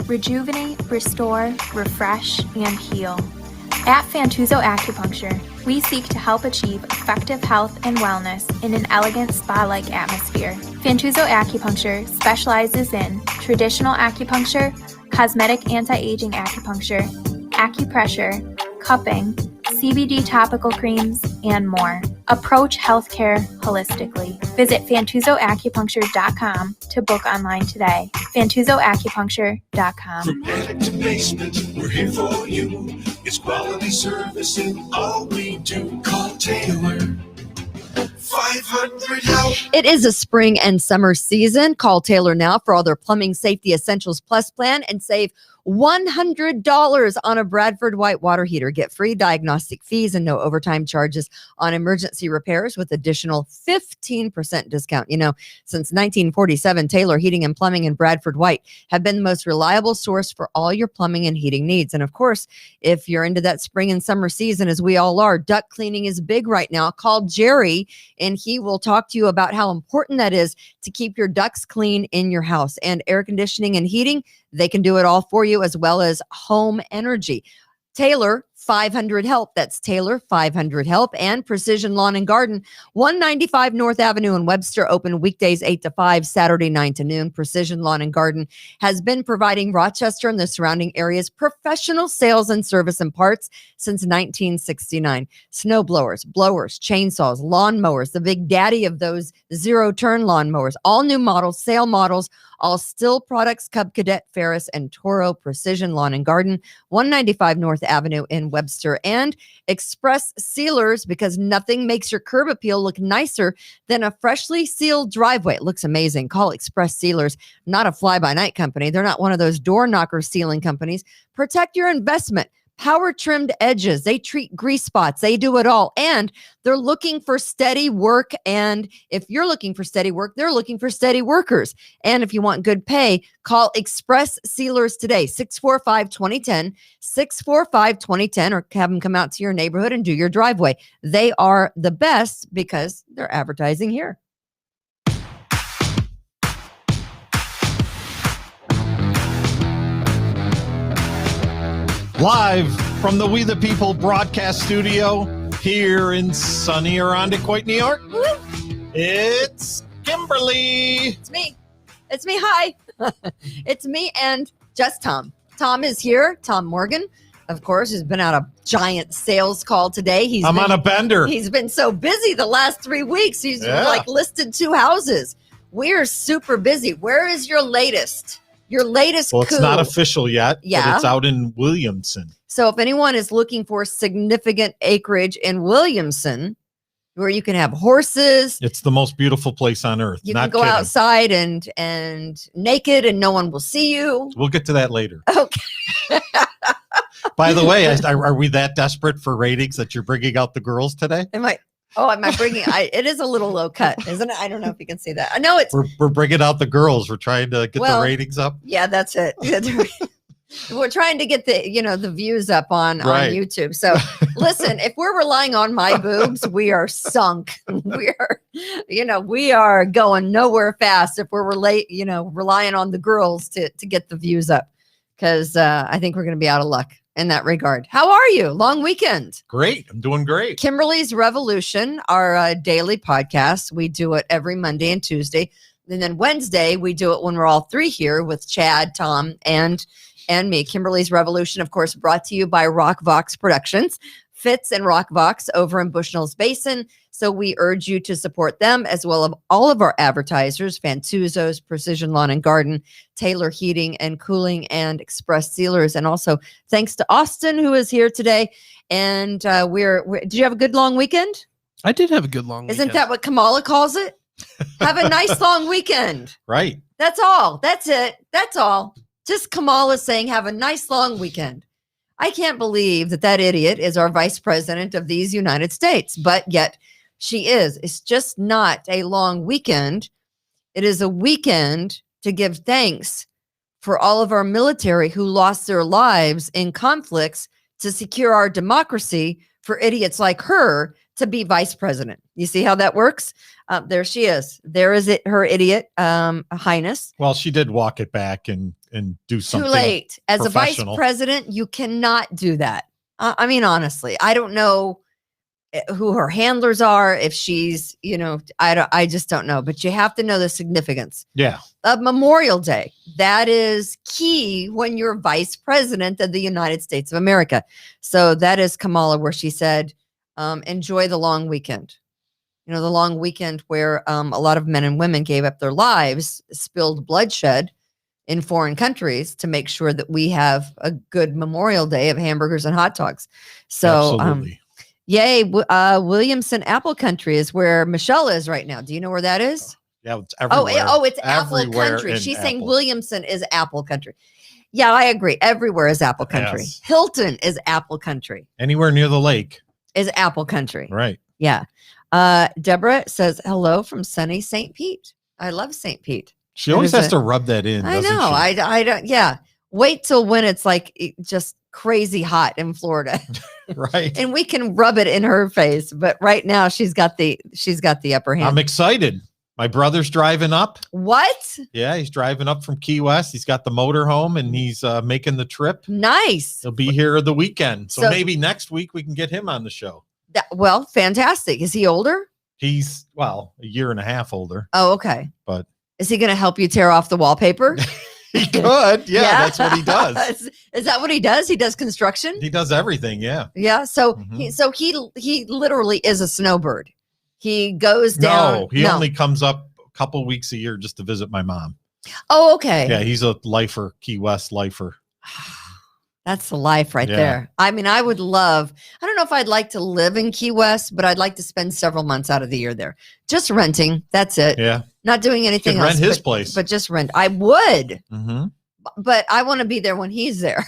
rejuvenate, restore, refresh, and heal. At Fantuzzo Acupuncture, we seek to help achieve effective health and wellness in an elegant spa-like atmosphere. Fantuzzo Acupuncture specializes in traditional acupuncture, cosmetic anti-aging acupuncture, acupressure, cupping, CBD topical creams, and more. Approach healthcare holistically. Visit FantuzzoAcupuncture.com to book online today. FantuzzoAcupuncture.com. From attic to basement, we're here for you. It's quality service in all we do. Call Taylor. 500 help. It is a spring and summer season. Call Taylor now for all their Plumbing Safety Essentials Plus plan and save $100 on a Bradford white water heater. Get free diagnostic fees and no overtime charges on emergency repairs with additional 15% discount. You know, since 1947, Taylor Heating and Plumbing and Bradford White have been the most reliable source for all your plumbing and heating needs. And of course, if you're into that spring and summer season, as we all are, duct cleaning is big right now. Call Jerry and he will talk to you about how important that is to keep your ducts clean in your house. And air conditioning and heating, they can do it all for you, as well as home energy. Taylor 500 Help. That's Taylor 500 Help. And Precision Lawn and Garden, 195 North Avenue in Webster, open weekdays 8 to 5, Saturday 9 to noon. Precision Lawn and Garden has been providing Rochester and the surrounding areas professional sales and service and parts since 1969. Snow blowers, blowers, chainsaws, lawn mowers, the big daddy of those zero-turn lawn mowers, all new models, sale models, all Still products, Cub Cadet, Ferris, and Toro. Precision Lawn and Garden, 195 North Avenue in Webster. And Express Sealers, because nothing makes your curb appeal look nicer than a freshly sealed driveway. It looks amazing. Call Express Sealers, not a fly-by-night company. They're not one of those door knocker sealing companies. Protect your investment. Power trimmed edges. They treat grease spots. They do it all. And they're looking for steady work. And if you're looking for steady work, they're looking for steady workers. And if you want good pay, call Express Sealers today, 645-2010, 645-2010, or have them come out to your neighborhood and do your driveway. They are the best because they're advertising here. Live from the We the People broadcast studio here in sunny Irondequoit, New York. It's Kimberly. It's me. It's me. Hi. It's me and just Tom. Tom is here. Tom Morgan, of course, has been on a giant sales call today. I'm on a bender. He's been so busy the last 3 weeks. He's like listed 2 houses. We're super busy. Where is your latest? Your latest coup. It's not official yet, but it's out in Williamson. So if anyone is looking for significant acreage in Williamson, where you can have horses. It's the most beautiful place on earth. You can go outside and naked and no one will see you. We'll get to that later. Okay. By the way, are we that desperate for ratings that you're bringing out the girls today? Am I bringing? It is a little low cut, isn't it? I don't know if you can see that. I know it's. We're bringing out the girls. We're trying to get the ratings up. Yeah, that's it. We're trying to get the views up on YouTube. So listen, if we're relying on my boobs, we are sunk. We are going nowhere fast if we're relying on the girls to get the views up, because I think we're going to be out of luck in that regard. How are you? Long weekend. Great. I'm doing great. Kimberly's Revolution, our daily podcast. We do it every Monday and Tuesday. And then Wednesday, we do it when we're all 3 here with Chad, Tom, and me. Kimberly's Revolution, of course, brought to you by RockVox Productions, Fitz and RockVox over in Bushnell's Basin. So we urge you to support them, as well as all of our advertisers, Fantuzzo's, Precision Lawn and Garden, Taylor Heating and Cooling, and Express Sealers. And also thanks to Austin, who is here today. And did you have a good long weekend? I did have a good long weekend. Isn't that what Kamala calls it? Have a nice long weekend. Right. That's all. That's it. That's all. Just Kamala saying, have a nice long weekend. I can't believe that idiot is our vice president of these United States, but yet she is. It's just not a long weekend. It is a weekend to give thanks for all of our military who lost their lives in conflicts to secure our democracy, for idiots like her to be vice president. You see how that works? There she is. There is her idiot highness. Well, she did walk it back and and do Too something. late. As a vice professional. president, you cannot do that. I mean, honestly, I don't know who her handlers are. If she's, I just don't know. But you have to know the significance Yeah. of Memorial Day. That is key when you're vice president of the United States of America. So that is Kamala, where she said, enjoy the long weekend. The long weekend where a lot of men and women gave up their lives, spilled bloodshed in foreign countries to make sure that we have a good Memorial Day of hamburgers and hot dogs. So, Absolutely. yay. Williamson Apple Country is where Michelle is right now. Do you know where that is? Yeah, it's everywhere. It's Apple Everywhere Country. in She's saying Apple. Williamson is Apple Country. Yeah, I agree. Everywhere is Apple Country. Yes. Hilton is Apple Country. Anywhere near the lake. Is Apple Country. Right. Yeah. Deborah says hello from sunny St. Pete. I love St. Pete. She always has to rub that in. I doesn't know. she? I don't. Yeah. Wait till when it's like just crazy hot in Florida, Right. and we can rub it in her face. But right now she's got the upper hand. I'm excited. My brother's driving up. What? Yeah, he's driving up from Key West. He's got the motor home and he's making the trip. Nice. He'll be here the weekend. So So- maybe next week we can get him on the show. Well, fantastic. Is he older? He's, a year and a half older. Oh, okay. But is he going to help you tear off the wallpaper? he could. Yeah, that's what he does. Is that what he does? He does construction? He does everything. Yeah. Yeah. So Mhm. he literally is a snowbird. He goes down. No, he only comes up a couple weeks a year just to visit my mom. Oh, okay. Yeah, he's a lifer, Key West lifer. That's the life right Yeah. there. I mean, I don't know if I'd like to live in Key West, but I'd like to spend several months out of the year there. Just renting. That's it. Yeah. Not doing anything Could else. rent his but- place. But just rent. I would, Mm-hmm. but I want to be there when he's there.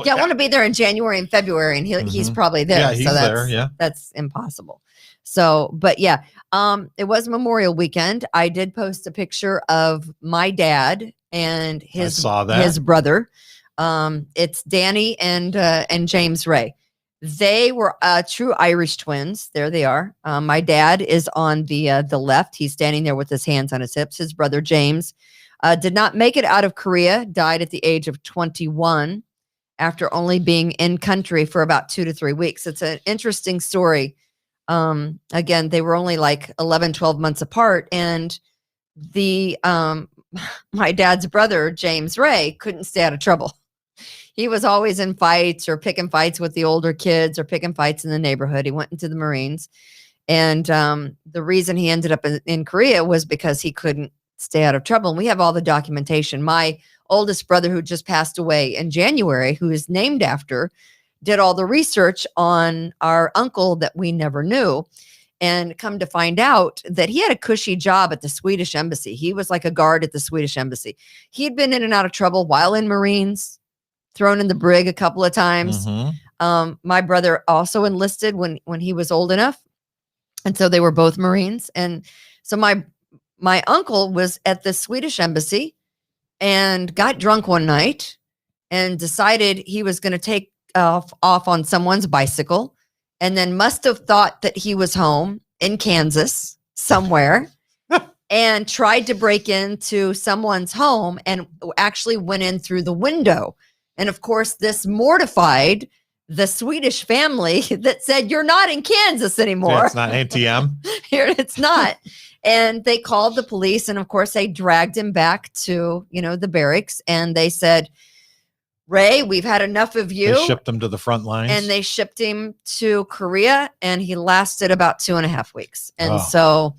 Yeah, I want to be there in January and February, and he's Mhm. probably there. Yeah, he's so that's, there. Yeah. that's impossible. So, but yeah, it was Memorial Weekend. I did post a picture of my dad and his saw that. his brother. It's Danny and James Ray. They were true Irish twins. There they are. My dad is on the left. He's standing there with his hands on his hips. His brother James did not make it out of Korea. Died at the age of 21 after only being in country for about 2 to 3 weeks. It's an interesting story. Again, they were only like 11, 12 months apart, and the my dad's brother James Ray couldn't stay out of trouble. He was always in fights or picking fights with the older kids or picking fights in the neighborhood. He went into the Marines. And the reason he ended up in Korea was because he couldn't stay out of trouble. And we have all the documentation. My oldest brother, who just passed away in January, who is named after, did all the research on our uncle that we never knew. And come to find out that he had a cushy job at the Swedish embassy. He was like a guard at the Swedish embassy. He had been in and out of trouble while in Marines, thrown in the brig a couple of times. Mhm. My brother also enlisted when he was old enough. And so they were both Marines. And so my uncle was at the Swedish embassy and got drunk one night and decided he was going to take off on someone's bicycle, and then must have thought that he was home in Kansas somewhere and tried to break into someone's home and actually went in through the window. And of course, this mortified the Swedish family that said, "You're not in Kansas anymore." Yeah, it's not NTM. Here it's not. And they called the police, and of course they dragged him back to, the barracks, and they said, "Ray, we've had enough of you." They shipped him to the front lines. And they shipped him to Korea, and he lasted about 2.5 weeks. And Oh. so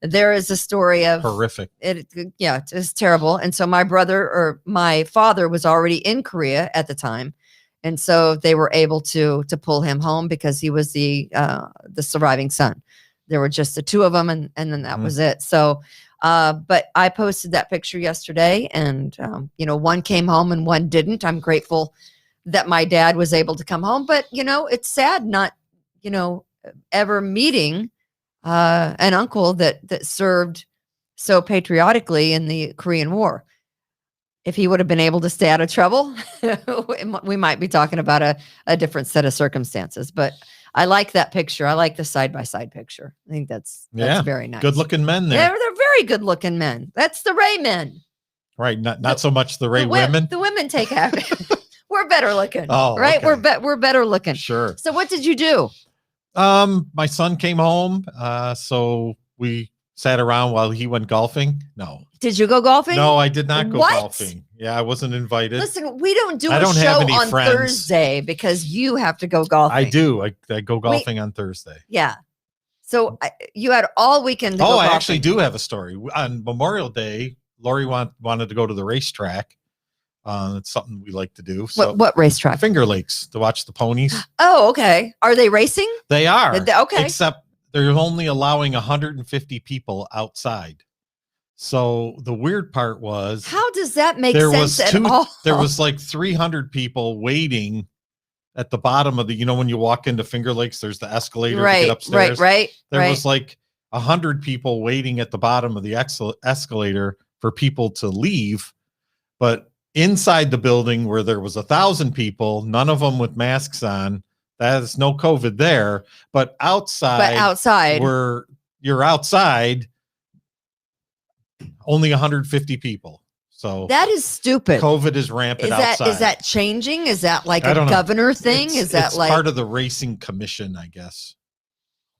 there is a story of Horrific. it's terrible. And so my father was already in Korea at the time. And so they were able to pull him home because he was the surviving son. There were just the two of them, and then that was it. So, but I posted that picture yesterday, and one came home and one didn't. I'm grateful that my dad was able to come home, but it's sad not, ever meeting an uncle that served so patriotically in the Korean War. If he would have been able to stay out of trouble, we might be talking about a different set of circumstances. But I like that picture. I like the side-by-side picture. I think that's very nice. Good looking men there. They're very good looking men. That's the Ray men. Right. Not so much the Ray women. The women take after. We're better looking. Oh, right. okay. We're better looking. Sure. So what did you do? My son came home. So we sat around while he went golfing. No. Did you go golfing? No, I did not go What? golfing. Yeah, I wasn't invited. Listen, we don't do I a don't show have any on friends. Thursday because you have to go golfing. I do. I go golfing on Thursday. Yeah. So you had all weekend to go I golfing. actually do have a story. On Memorial Day, Lori wanted to go to the racetrack. It's something we like to do. So What racetrack? Finger Lakes to watch the ponies. Oh, okay. Are they racing? They are. Okay. Except they're only allowing 150 people outside. So the weird part was, how does that make sense at all? There was like 300 people waiting at the bottom of the, when you walk into Finger Lakes, there's the escalator to get upstairs. Right. There was like 100 people waiting at the bottom of the escalator for people to leave. But inside the building where there was 1,000 people, none of them with masks on, there's no COVID there. But outside where you're outside, only 150 people. So that is stupid. COVID is rampant outside. Is that changing? Is that like a governor thing? It's like part of the racing commission, I guess?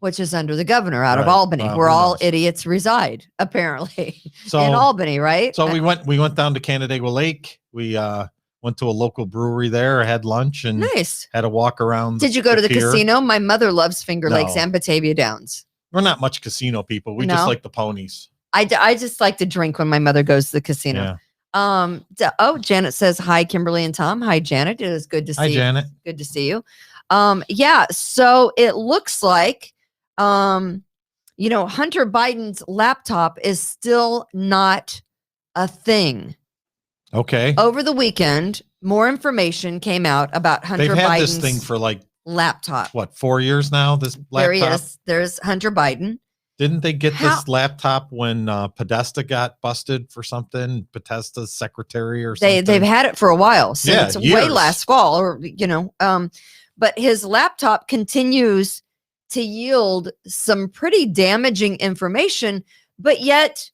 Which is under the governor out of Albany, where all idiots reside, apparently. So in Albany, right? So we went down to Canandaigua Lake. We went to a local brewery there, had lunch, and had a walk around. Did you go to the casino? My mother loves Finger Lakes and Batavia Downs. We're not much casino people. We just like the ponies. I just like to drink when my mother goes to the casino. Yeah. Janet says hi, Kimberly and Tom. Hi, Janet. It is good to see you. Hi, Janet. Good to see you. Yeah. So it looks like, Hunter Biden's laptop is still not a thing. Okay. Over the weekend, more information came out about Hunter Biden's. They've had this thing for like laptop. What, 4 years now? This laptop. There he is. There's Hunter Biden. Didn't they get this laptop when Podesta got busted for something? Podesta's secretary or something? They've had it for a while, since years. way last fall, but his laptop continues to yield some pretty damaging information, but yet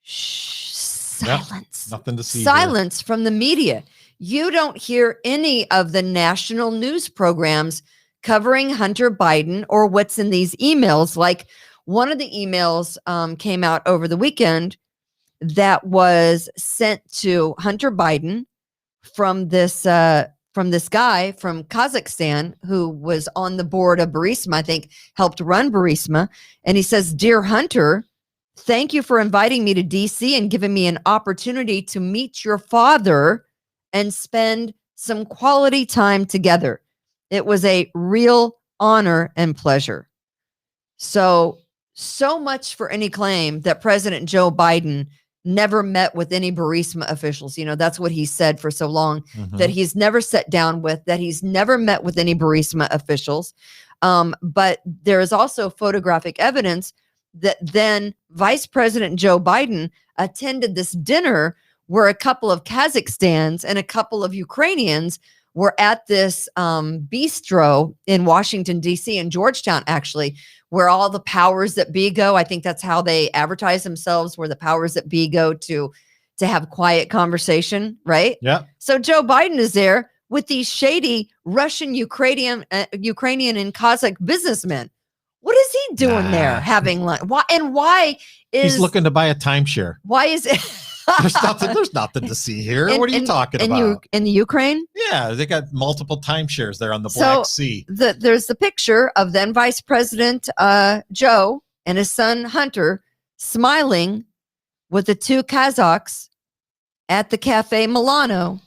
silence. Nothing to see. Silence from the media. You don't hear any of the national news programs covering Hunter Biden or what's in these emails. Like one of the emails came out over the weekend that was sent to Hunter Biden from this guy from Kazakhstan who was on the board of Burisma, I think helped run Burisma. And he says, "Dear Hunter, thank you for inviting me to DC and giving me an opportunity to meet your father and spend some quality time together. It was a real honor and pleasure." So much for any claim that President Joe Biden never met with any Burisma officials. That's what he said for so long, that he's never sat down with, that he's never met with any Burisma officials. But there is also photographic evidence that then Vice President Joe Biden attended this dinner where a couple of Kazakhstans and a couple of Ukrainians were at this bistro in Washington, D.C., in Georgetown, actually, where all the powers that be go. I think that's how they advertise themselves, where the powers that be go to have quiet conversation, right? Yeah. So Joe Biden is there with these shady Russian, Ukrainian, and Kazakh businessmen. What is he doing there having lunch? Why is... He's looking to buy a timeshare. Why is it... There's nothing to see here. What are you talking about? In the Ukraine? Yeah, they got multiple timeshares there on the Black Sea. There's the picture of then Vice President Joe and his son Hunter smiling with the two Kazakhs at the Cafe Milano.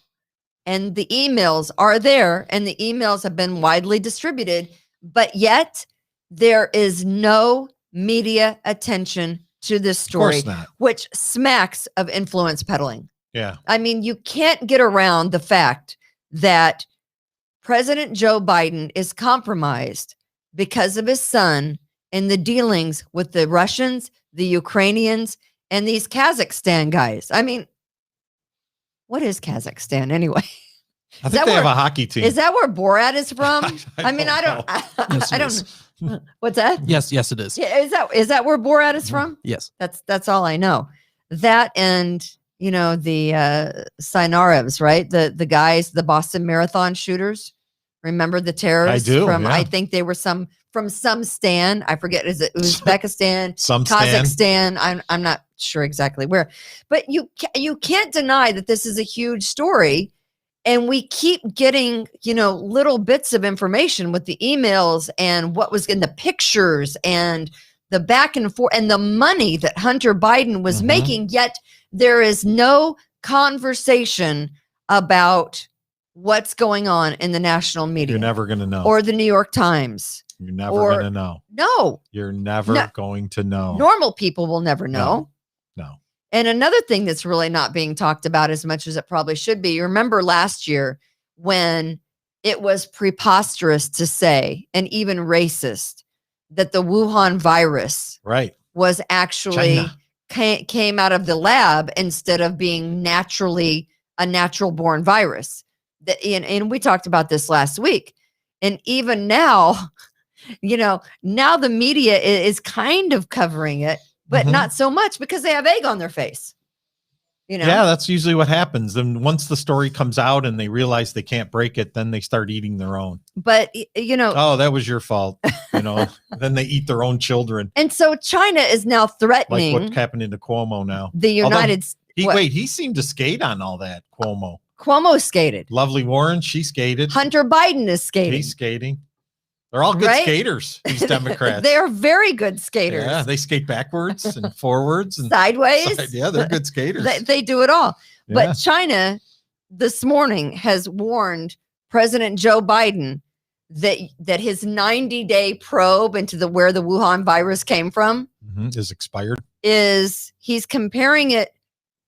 And the emails are there, and the emails have been widely distributed, but yet there is no media attention to this story, which smacks of influence peddling. Yeah. I mean, you can't get around the fact that President Joe Biden is compromised because of his son in the dealings with the Russians, the Ukrainians, and these Kazakhstan guys. I mean, what is Kazakhstan anyway? I think they have a hockey team. Is that where Borat is from? I don't know. What's that? Yes, it is. Yeah, is that where Borat is from? Yes. That's all I know. That and the Sinarevs, right? The guys, the Boston Marathon shooters. Remember the terrorists I do, from? yeah. I think they were from some stan. I forget. Is it Uzbekistan? Some stan. Kazakhstan? I'm not sure exactly where, but you can't deny that this is a huge story, and we keep getting little bits of information with the emails and what was in the pictures and the back and forth and the money that Hunter Biden was making. Yet there is no conversation about what's going on in the national media. You're never going to know. Or the New York Times. You're never going to know. No. You're never going to know. Normal people will never know. No. And another thing that's really not being talked about as much as it probably should be. You remember last year when it was preposterous to say, and even racist, that the Wuhan virus was actually came out of the lab instead of being a natural born virus. And we talked about this last week. And even now, now the media is kind of covering it, but not so much because they have egg on their face. Yeah, that's usually what happens. And once the story comes out and they realize they can't break it, then they start eating their own. But, oh, that was your fault. Then they eat their own children. And so China is now threatening. Like what's happening to Cuomo now. The United States. He seemed to skate on all that, Cuomo. Cuomo skated. Lovely Warren, she skated. Hunter Biden is skating. He's skating. They're all good skaters, these Democrats. They're very good skaters. Yeah, they skate backwards and forwards and sideways. Yeah, they're good skaters. They do it all. Yeah. But China this morning has warned President Joe Biden that his 90-day probe into where the Wuhan virus came from is expired. He's comparing it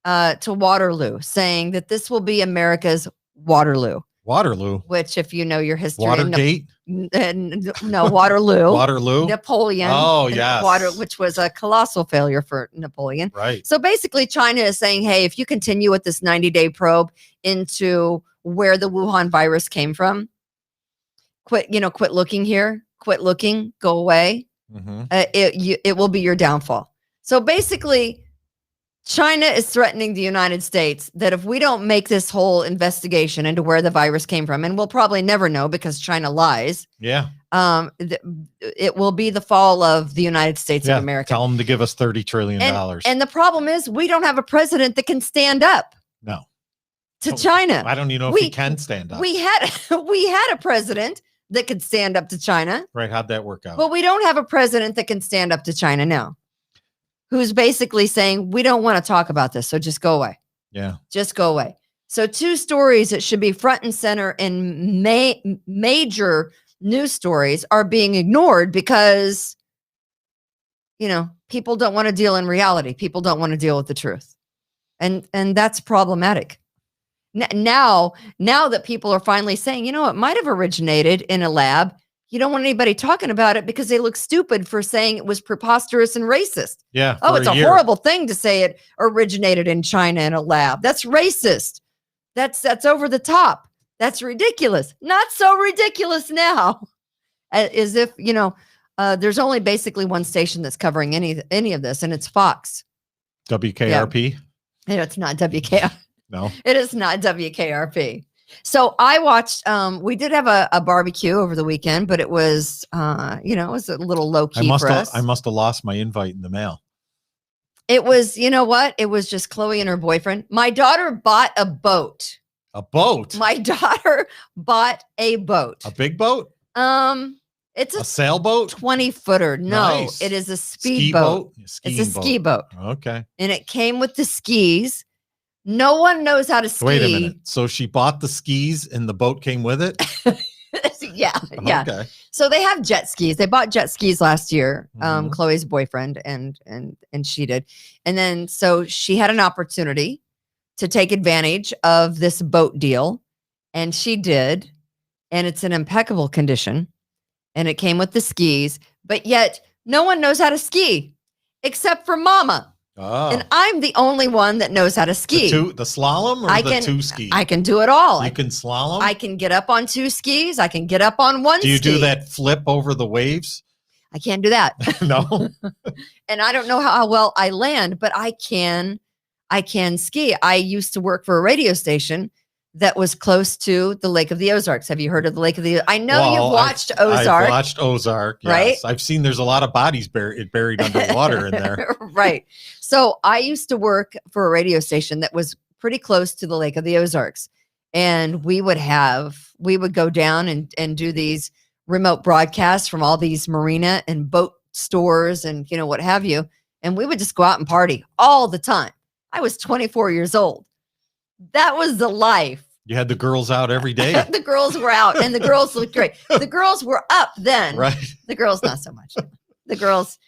to Waterloo, saying that this will be America's Waterloo. Waterloo, which, if you know your history, Watergate. No, Waterloo. Waterloo. Napoleon. Oh, yes. Which was a colossal failure for Napoleon. Right. So basically, China is saying, hey, if you continue with this 90-day probe into where the Wuhan virus came from, quit looking here, quit looking, go away. It will be your downfall. So basically, China is threatening the United States that if we don't make this whole investigation into where the virus came from, and we'll probably never know because China lies. Yeah. It will be the fall of the United States of America. Tell them to give us $30 trillion. And the problem is we don't have a president that can stand up. No. To China. I don't even know if he can stand up. We had a president that could stand up to China. Right. How'd that work out? But we don't have a president that can stand up to China now. Who's basically saying, we don't want to talk about this, so just go away. Yeah. Just go away. So 2 stories that should be front and center in major news stories are being ignored because, people don't want to deal in reality. People don't want to deal with the truth. And that's problematic. Now that people are finally saying, it might have originated in a lab. You don't want anybody talking about it because they look stupid for saying it was preposterous and racist. Yeah. Oh, it's a horrible thing to say it originated in China in a lab. That's racist. That's over the top. That's ridiculous. Not so ridiculous now. As if, there's only basically one station that's covering any of this, and it's Fox. WKRP? Yeah. It's not WKRP. No. It is not WKRP. So I watched, we did have a barbecue over the weekend, but it was, it was a little low key for us. I must have lost my invite in the mail. It was, It was just Chloe and her boyfriend. My daughter bought a boat. A boat? My daughter bought a boat. A big boat? It's a sailboat? 20-footer. No, Nice. it is a speed boat. It's a ski boat. Okay. And it came with the skis. No one knows how to ski. Wait a minute. So she bought the skis and the boat came with it? Yeah. Okay. So they have jet skis. They bought jet skis last year. Chloe's boyfriend and she did. And then so she had an opportunity to take advantage of this boat deal, and she did. And it's in impeccable condition. And it came with the skis, but yet no one knows how to ski except for Mama. Oh. And I'm the only one that knows how to ski. The slalom or the 2 skis? I can do it all. You can slalom? I can get up on 2 skis. I can get up on 1 ski. Do you do that flip over the waves? I can't do that. No. And I don't know how well I land, but I can I can ski. I used to work for a radio station that was close to the Lake of the Ozarks. Have you heard of the Lake of the? I know you've watched Ozark. I've watched Ozark, yes. Right? I've seen there's a lot of bodies buried underwater in there. Right. So I used to work for a radio station that was pretty close to the Lake of the Ozarks. And we would go down and do these remote broadcasts from all these marina and boat stores and, what have you. And we would just go out and party all the time. I was 24 years old. That was the life. You had the girls out every day. The girls were out and the girls looked great. The girls were up then. Right. The girls, not so much. The girls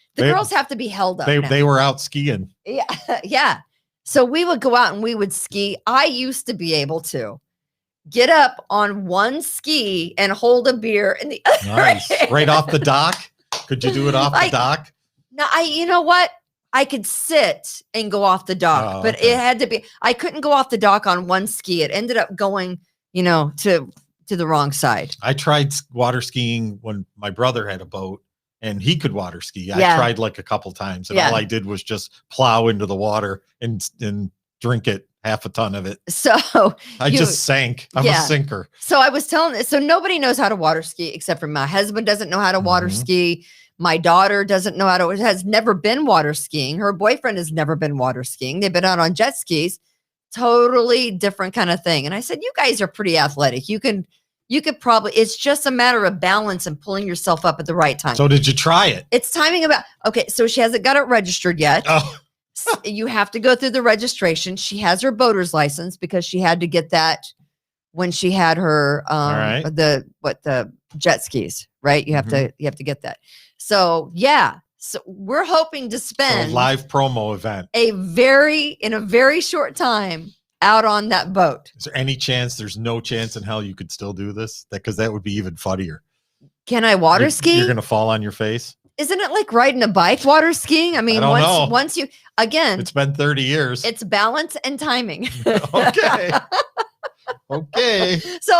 have to be held up. They were out skiing. Yeah. Yeah. So we would go out and we would ski. I used to be able to get up on one ski and hold a beer in the other. Nice. Right off the dock. Could you do it off the dock? No, you know what? I could sit and go off the dock, but it had to be, I couldn't go off the dock on one ski. It ended up going, to the wrong side. I tried water skiing when my brother had a boat and he could water ski. I tried like a couple times and all I did was just plow into the water and drink it, half a ton of it. So I just sank. I'm a sinker. So I was telling this. So nobody knows how to water ski except for my husband doesn't know how to water ski. My daughter doesn't know has never been water skiing. Her boyfriend has never been water skiing. They've been out on jet skis, totally different kind of thing. And I said, you guys are pretty athletic. You could probably, it's just a matter of balance and pulling yourself up at the right time. So did you try it? It's timing okay. So she hasn't got it registered yet. Oh. You have to go through the registration. She has her boater's license because she had to get that when she had her, the jet skis, right? You have to get that. So so we're hoping to spend a live promo event, in a very short time out on that boat. Is there any chance? There's no chance in hell you could still do this? Because that would be even funnier. Can I water ski? You're gonna fall on your face. Isn't it like riding a bike, water skiing? I mean, once you it's been 30 years. It's balance and timing. Okay. Okay. So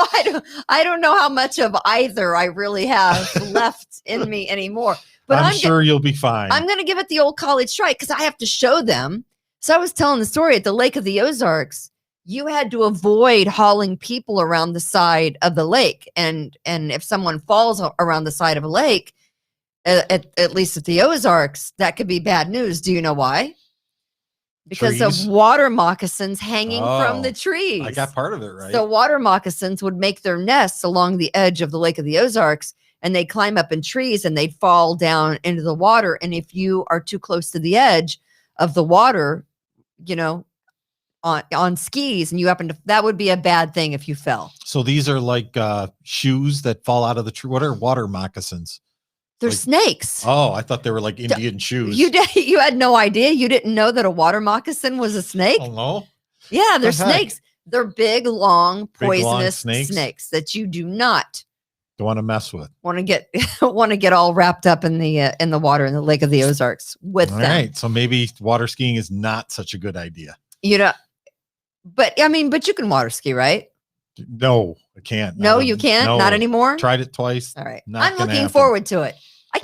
I don't know how much of either I really have left in me anymore. But I'm sure you'll be fine. I'm going to give it the old college try because I have to show them. So I was telling the story at the Lake of the Ozarks. You had to avoid hauling people around the side of the lake, and if someone falls around the side of a lake, at least at the Ozarks, that could be bad news. Do you know why? Because trees? of water moccasins hanging from the trees. I got part of it right. So water moccasins would make their nests along the edge of the Lake of the Ozarks, and they'd climb up in trees and they'd fall down into the water. And if you are too close to the edge of the water, on skis, and you happen to, that would be a bad thing if you fell. So these are like shoes that fall out of the tree. What are water moccasins? They're snakes. Oh, I thought they were like Indian shoes. You had no idea? You didn't know that a water moccasin was a snake? Oh, no. Yeah, they're snakes. They're big, long, poisonous snakes that you do not want to mess with. Want to get all wrapped up in the water in the Lake of the Ozarks with them. All right. So maybe water skiing is not such a good idea. But you can water ski, right? No, I can't. No, you can't? No. Not anymore? Tried it twice. All right. I'm looking forward to it.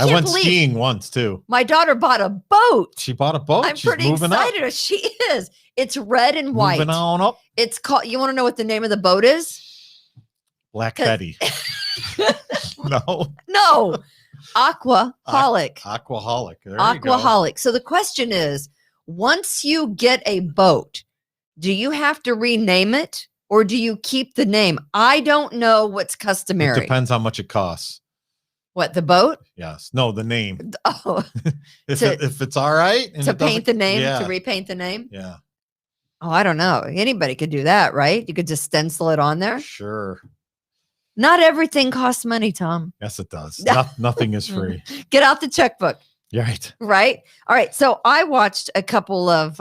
I went skiing once too. My daughter bought a boat. She bought a boat. I'm pretty excited. Up. She is. It's red and white. Moving on up. It's called, you want to know what the name of the boat is? Black Betty. No. Aquaholic. Aquaholic. Aquaholic. So the question is, once you get a boat, do you have to rename it or do you keep the name? I don't know what's customary. It depends how much it costs. What, the boat? Yes. No, the name. Oh. if it's all right. To paint the name, to repaint the name? Yeah. Oh, I don't know. Anybody could do that, right? You could just stencil it on there. Sure. Not everything costs money, Tom. Yes, it does. Nothing is free. Get out the checkbook. Right. Right. All right. So I watched a couple of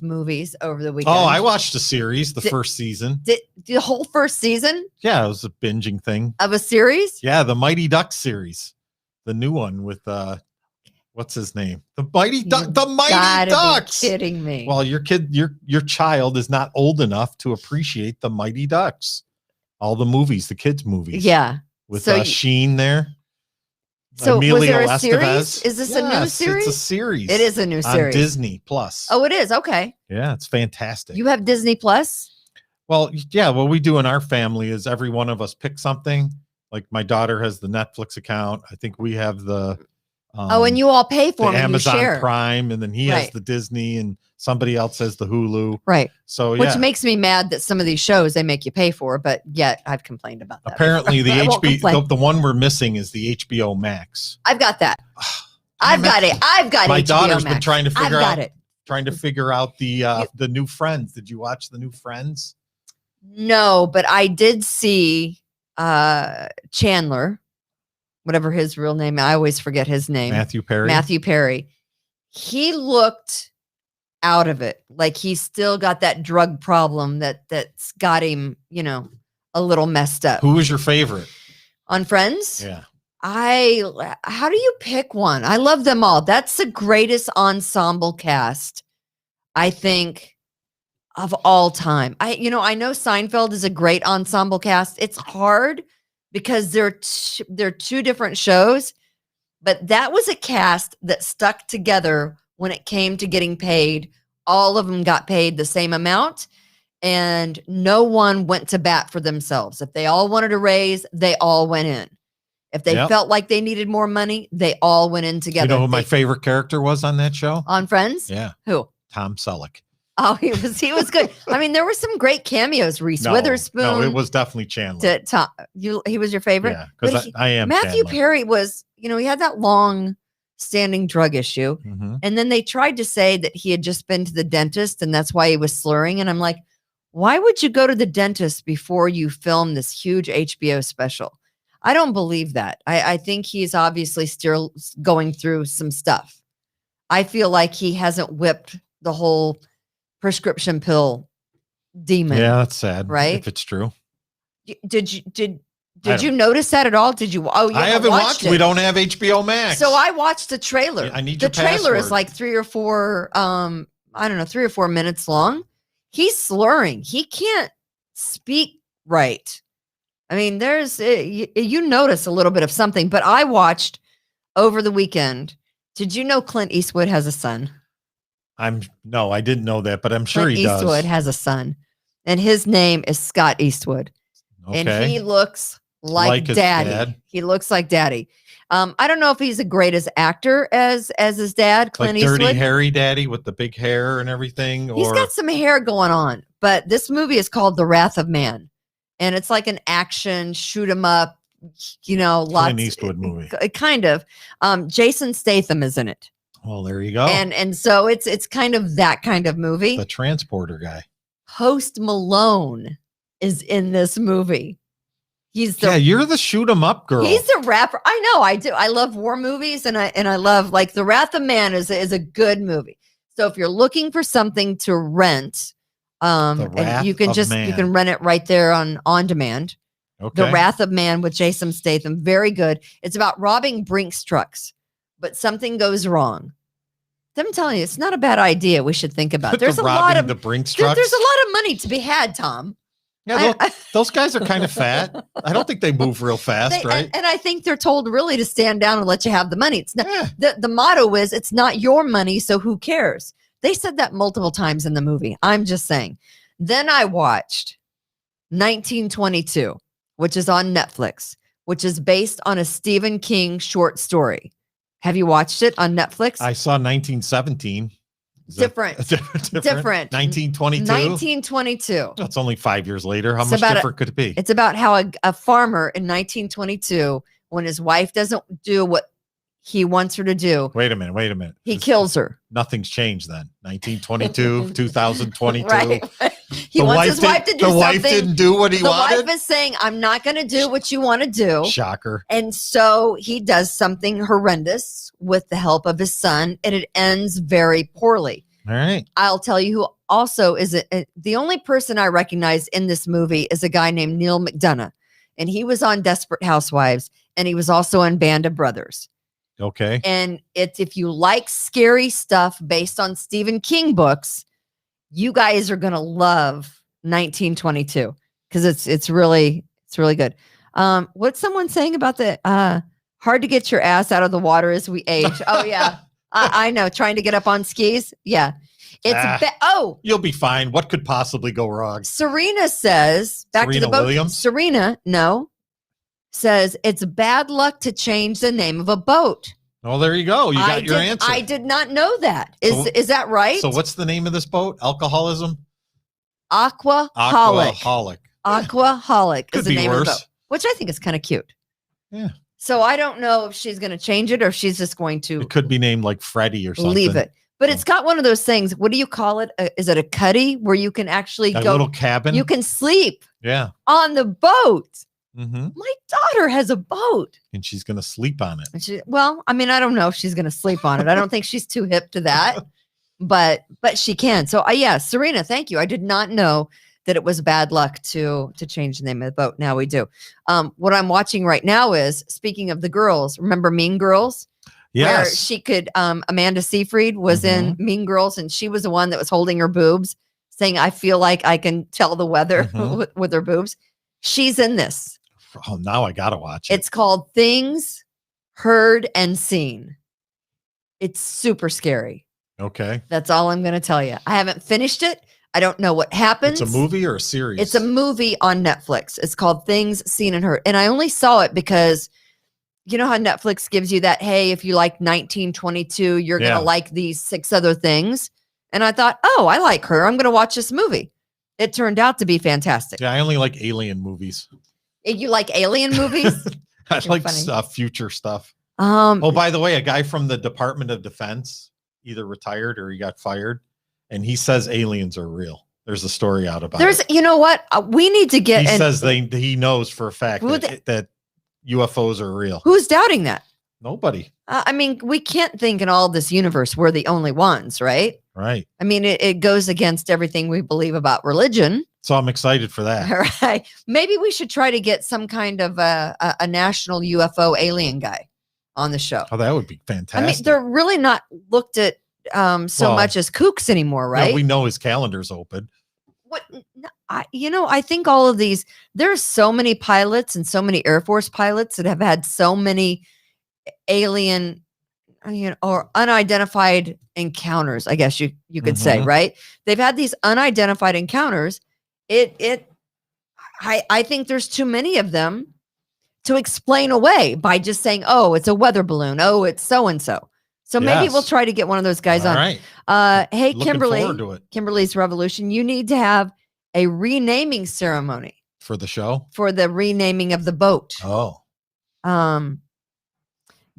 movies over the weekend. Oh, I watched a series, the first season. The whole first season? Yeah, it was a binging thing. Of a series? Yeah, the Mighty Ducks series. The new one with what's his name? The Mighty Ducks. Be kidding me. Well, your child is not old enough to appreciate the Mighty Ducks. All the movies, the kids' movies. Yeah. With Sheen there. So was Emilio there a Estevez. series? Is this a new Yes, series? It's a series. It is a new on series. Disney Plus. Oh, it is. Okay. Yeah, it's fantastic. You have Disney Plus? Well, yeah, what we do in our family is every one of us pick something. Like my daughter has the Netflix account. I think we have the And you all pay for the them and you Amazon share. Prime, and then he has Right. the Disney, and somebody else has the Hulu. Right. So Which yeah, makes me mad that some of these shows they make you pay for, but yet I've complained about that. apparently the I won't complain. HBO, the one we're missing is the HBO Max. I've got that. I've got it. I've got My HBO daughter's Max. been trying to figure I've got out it. the new Friends. Did you watch the new Friends? No, but I did see Chandler, whatever his real name. I always forget his name. Matthew Perry. Matthew Perry. He looked out of it. Like he's still got that drug problem that's got him, a little messed up. Who was your favorite? On Friends? Yeah. How do you pick one? I love them all. That's the greatest ensemble cast, I think, of all time. I know Seinfeld is a great ensemble cast. It's hard because they're two different shows, but that was a cast that stuck together when it came to getting paid. All of them got paid the same amount, and no one went to bat for themselves. If they all wanted a raise, they all went in. If they felt like they needed more money, they all went in together. You know who my favorite character was on that show? On Friends? Yeah. Who? Tom Selleck. Oh, he was good. I mean, there were some great cameos. Reese Witherspoon. No, it was definitely Chandler. He was your favorite? Yeah, because I am Matthew Chandler. Perry was, he had that long standing drug issue. Mm-hmm. And then they tried to say that he had just been to the dentist and that's why he was slurring. And I'm like, why would you go to the dentist before you film this huge HBO special? I don't believe that. I think he's obviously still going through some stuff. I feel like he hasn't whipped the whole prescription pill demon. Yeah, that's sad. Right? If it's true. Did you notice that at all? Did you? Oh, I haven't watched it. We don't have HBO Max. So I watched the trailer. Yeah, I need the your trailer is password. like 3 or 4 3 or 4 minutes long. He's slurring. He can't speak right. I mean, there's you notice a little bit of something, but I watched over the weekend. Did you know Clint Eastwood has a son? No, I didn't know that, but I'm sure Clint he does. Eastwood has a son, and his name is Scott Eastwood. Okay. And he looks like his daddy. dad. He looks like daddy. I don't know if he's a great as actor as his dad, Clint like Eastwood. dirty, hairy daddy with the big hair and everything. He's got some hair going on, but this movie is called The Wrath of Man, and it's like an action shoot 'em up. Lots Clint Eastwood movie. Kind of. Jason Statham is in it. Well, there you go. And so it's kind of that kind of movie. The transporter guy. Post Malone is in this movie. You're the shoot 'em up girl. He's the rapper. I know, I do. I love war movies, and I love, like, The Wrath of Man is a good movie. So if you're looking for something to rent, and you can rent it right there on demand. Okay. The Wrath of Man with Jason Statham, very good. It's about robbing Brinks trucks, but something goes wrong. I'm telling you, it's not a bad idea. We should think about. There's a lot of the Brinks trucks. There's a lot of money to be had, Tom. Yeah, those guys are kind of fat. I don't think they move real fast, right? And I think they're told really to stand down and let you have the money. It's not the motto is it's not your money, so who cares? They said that multiple times in the movie. I'm just saying. Then I watched 1922, which is on Netflix, which is based on a Stephen King short story. Have you watched it on Netflix? I saw 1917. Different. 1922. 1922. That's only 5 years later. How much different could it be? It's about how a farmer in 1922, when his wife doesn't do what he wants her to do. Wait a minute. He kills her. Nothing's changed then. 1922, 2022. Right. He wants his wife to do something. The wife didn't do what he wanted. The wife is saying, I'm not going to do what you want to do. Shocker. And so he does something horrendous with the help of his son, and it ends very poorly. All right. I'll tell you who also is the only person I recognize in this movie is a guy named Neil McDonough, and he was on Desperate Housewives, and he was also in Band of Brothers. Okay. And if you like scary stuff based on Stephen King books, you guys are going to love 1922 because it's really good. What's someone saying about the Hard to get your ass out of the water as we age. Oh, yeah. I know. Trying to get up on skis. Yeah. It's you'll be fine. What could possibly go wrong? Serena says, back to the boat. Williams? Serena, no, says it's bad luck to change the name of a boat. Oh, there you go. You got your answer. I did not know that. Is that right? So what's the name of this boat? Alcoholism? Aquaholic. Aquaholic is the name of the boat, which I think is kind of cute. Yeah. So I don't know if she's going to change it or if she's just going to. It could be named like Freddie or something. Leave it. But it's got one of those things. What do you call it? Is it a cuddy where you can actually a little cabin? You can sleep. Yeah. On the boat. Mm-hmm. My daughter has a boat. And she's going to sleep on it. I don't know if she's going to sleep on it. I don't think she's too hip to that. But she can. So Serena, thank you. I did not know that it was bad luck to change the name of the boat. Now we do. What I'm watching right now is, speaking of the girls, remember Mean Girls? Yes. Where she could, Amanda Seyfried was in Mean Girls, and she was the one that was holding her boobs, saying, I feel like I can tell the weather with her boobs. She's in this. Oh, now I got to watch it. It's called Things Heard and Seen. It's super scary. Okay. That's all I'm going to tell you. I haven't finished it. I don't know what happens. It's a movie or a series? It's a movie on Netflix. It's called Things Seen and Heard. And I only saw it because you know how Netflix gives you that, hey, if you like 1922, you're going to like these 6 other things. And I thought, I like her. I'm going to watch this movie. It turned out to be fantastic. Yeah, I only like alien movies. You like alien movies? I like future stuff. By the way, a guy from the Department of Defense either retired or he got fired, and he says aliens are real. There's a story out about it. You know what? We need to get. He says he knows for a fact that UFOs are real. Who's doubting that? Nobody. We can't think in all this universe we're the only ones, right? Right. It goes against everything we believe about religion. So I'm excited for that. All right. Maybe we should try to get some kind of a national UFO alien guy on the show. Oh, that would be fantastic. They're really not looked at so much as kooks anymore, right? Yeah, we know his calendar's open. I think all of these, there's so many pilots and so many Air Force pilots that have had so many alien, or unidentified encounters, I guess you could say, right? They've had these unidentified encounters. I think there's too many of them to explain away by just saying, oh, it's a weather balloon. Oh, it's so-and-so. So maybe we'll try to get one of those guys on. Right. Hey, Looking Kimberly, forward to it. Kimberly's Revolution. You need to have a renaming ceremony for the show, for the renaming of the boat. Oh,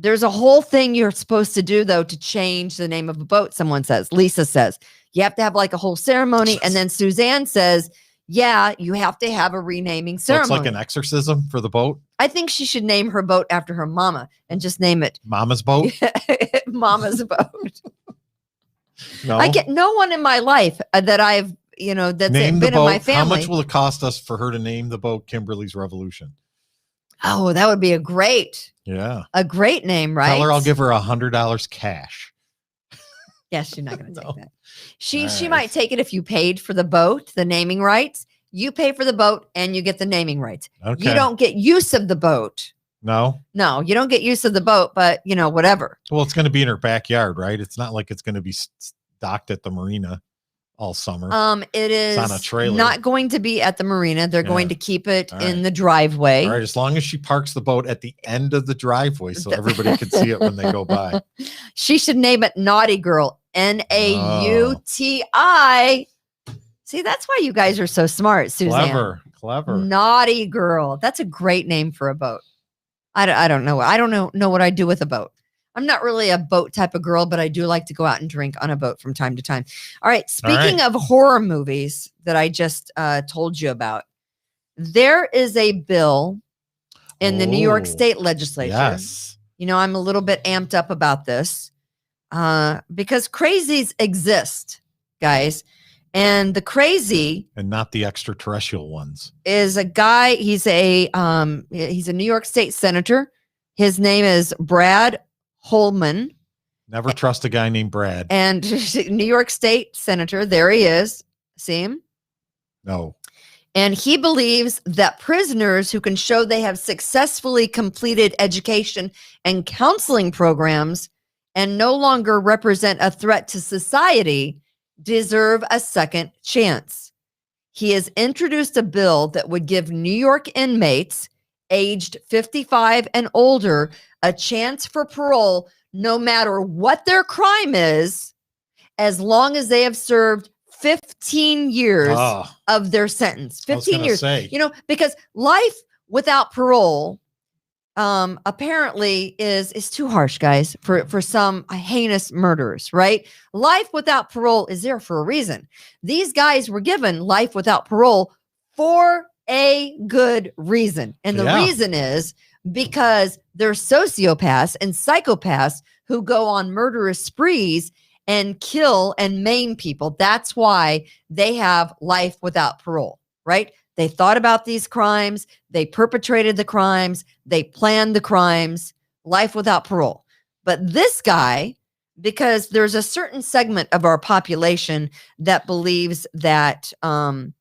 there's a whole thing you're supposed to do though to change the name of a boat. Someone says, Lisa says, you have to have like a whole ceremony, and then Suzanne says, yeah, you have to have a renaming ceremony. So it's like an exorcism for the boat. I think she should name her boat after her mama and just name it Mama's Boat. Mama's Boat. No? I get no one in my life that I've, that's been in my family. How much will it cost us for her to name the boat Kimberly's Revolution? Oh, that would be a great name, right? Tell her I'll give her $100 cash. Yes, she's not going to take that. She might take it if you paid for the boat, the naming rights. You pay for the boat and you get the naming rights. Okay. You don't get use of the boat. No, you don't get use of the boat, but whatever. Well, it's going to be in her backyard, right? It's not like it's going to be docked at the marina all summer. It is on a trailer. Not going to be at the marina. They're going to keep it in the driveway. All right, as long as she parks the boat at the end of the driveway so everybody can see it when they go by. She should name it Naughty Girl. Nauti. See, that's why you guys are so smart, Suzanne. Clever. Naughty Girl. That's a great name for a boat. I don't know. I don't know what I do with a boat. I'm not really a boat type of girl, but I do like to go out and drink on a boat from time to time. All right. Speaking of horror movies that I just told you about, there is a bill in the New York State legislature. Yes. I'm a little bit amped up about this because crazies exist, guys. And the crazy, and not the extraterrestrial ones, is a guy. He's a New York State senator. His name is Brad Holman. Never trust a guy named Brad. And New York State senator. There he is. See him? No. And he believes that prisoners who can show they have successfully completed education and counseling programs and no longer represent a threat to society deserve a second chance. He has introduced a bill that would give New York inmates aged 55 and older a chance for parole no matter what their crime is, as long as they have served 15 years of their sentence. 15 years. Because life without parole apparently is too harsh, guys, for some heinous murderers, right? Life without parole is there for a reason. These guys were given life without parole for a good reason. And the reason is because they're sociopaths and psychopaths who go on murderous sprees and kill and maim people. That's why they have life without parole, right? They thought about these crimes. They perpetrated the crimes. They planned the crimes. Life without parole. But this guy, because there's a certain segment of our population that believes that, that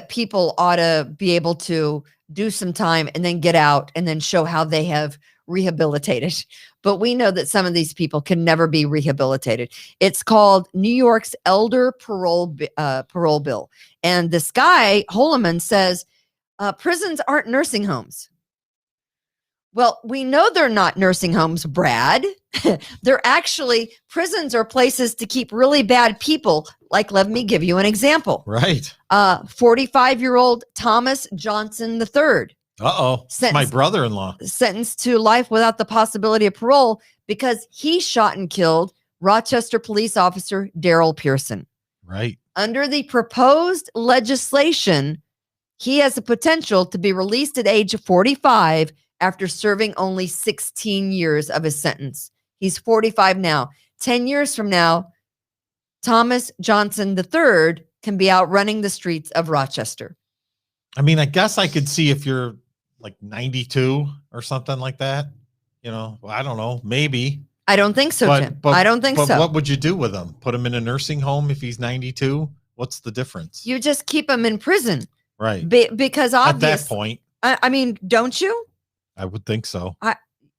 people ought to be able to do some time and then get out and then show how they have rehabilitated. But we know that some of these people can never be rehabilitated. It's called New York's Elder Parole Bill. And this guy, Holloman, says prisons aren't nursing homes. Well, we know they're not nursing homes, Brad. They're actually, prisons are places to keep really bad people. Like, let me give you an example. Right. 45-year-old Thomas Johnson III. My brother-in-law. Sentenced to life without the possibility of parole because he shot and killed Rochester police officer Daryl Pearson. Right. Under the proposed legislation, he has the potential to be released at age 45 after serving only 16 years of his sentence. He's 45 now. 10 years from now, Thomas Johnson III can be out running the streets of Rochester. I mean, I guess I could see if you're like 92 or something like that. I don't know. Maybe. I don't think so, Jim. I don't think so. But what would you do with him? Put him in a nursing home if he's 92? What's the difference? You just keep him in prison. Right. Because obviously. At that point. I mean, don't you? I would think so.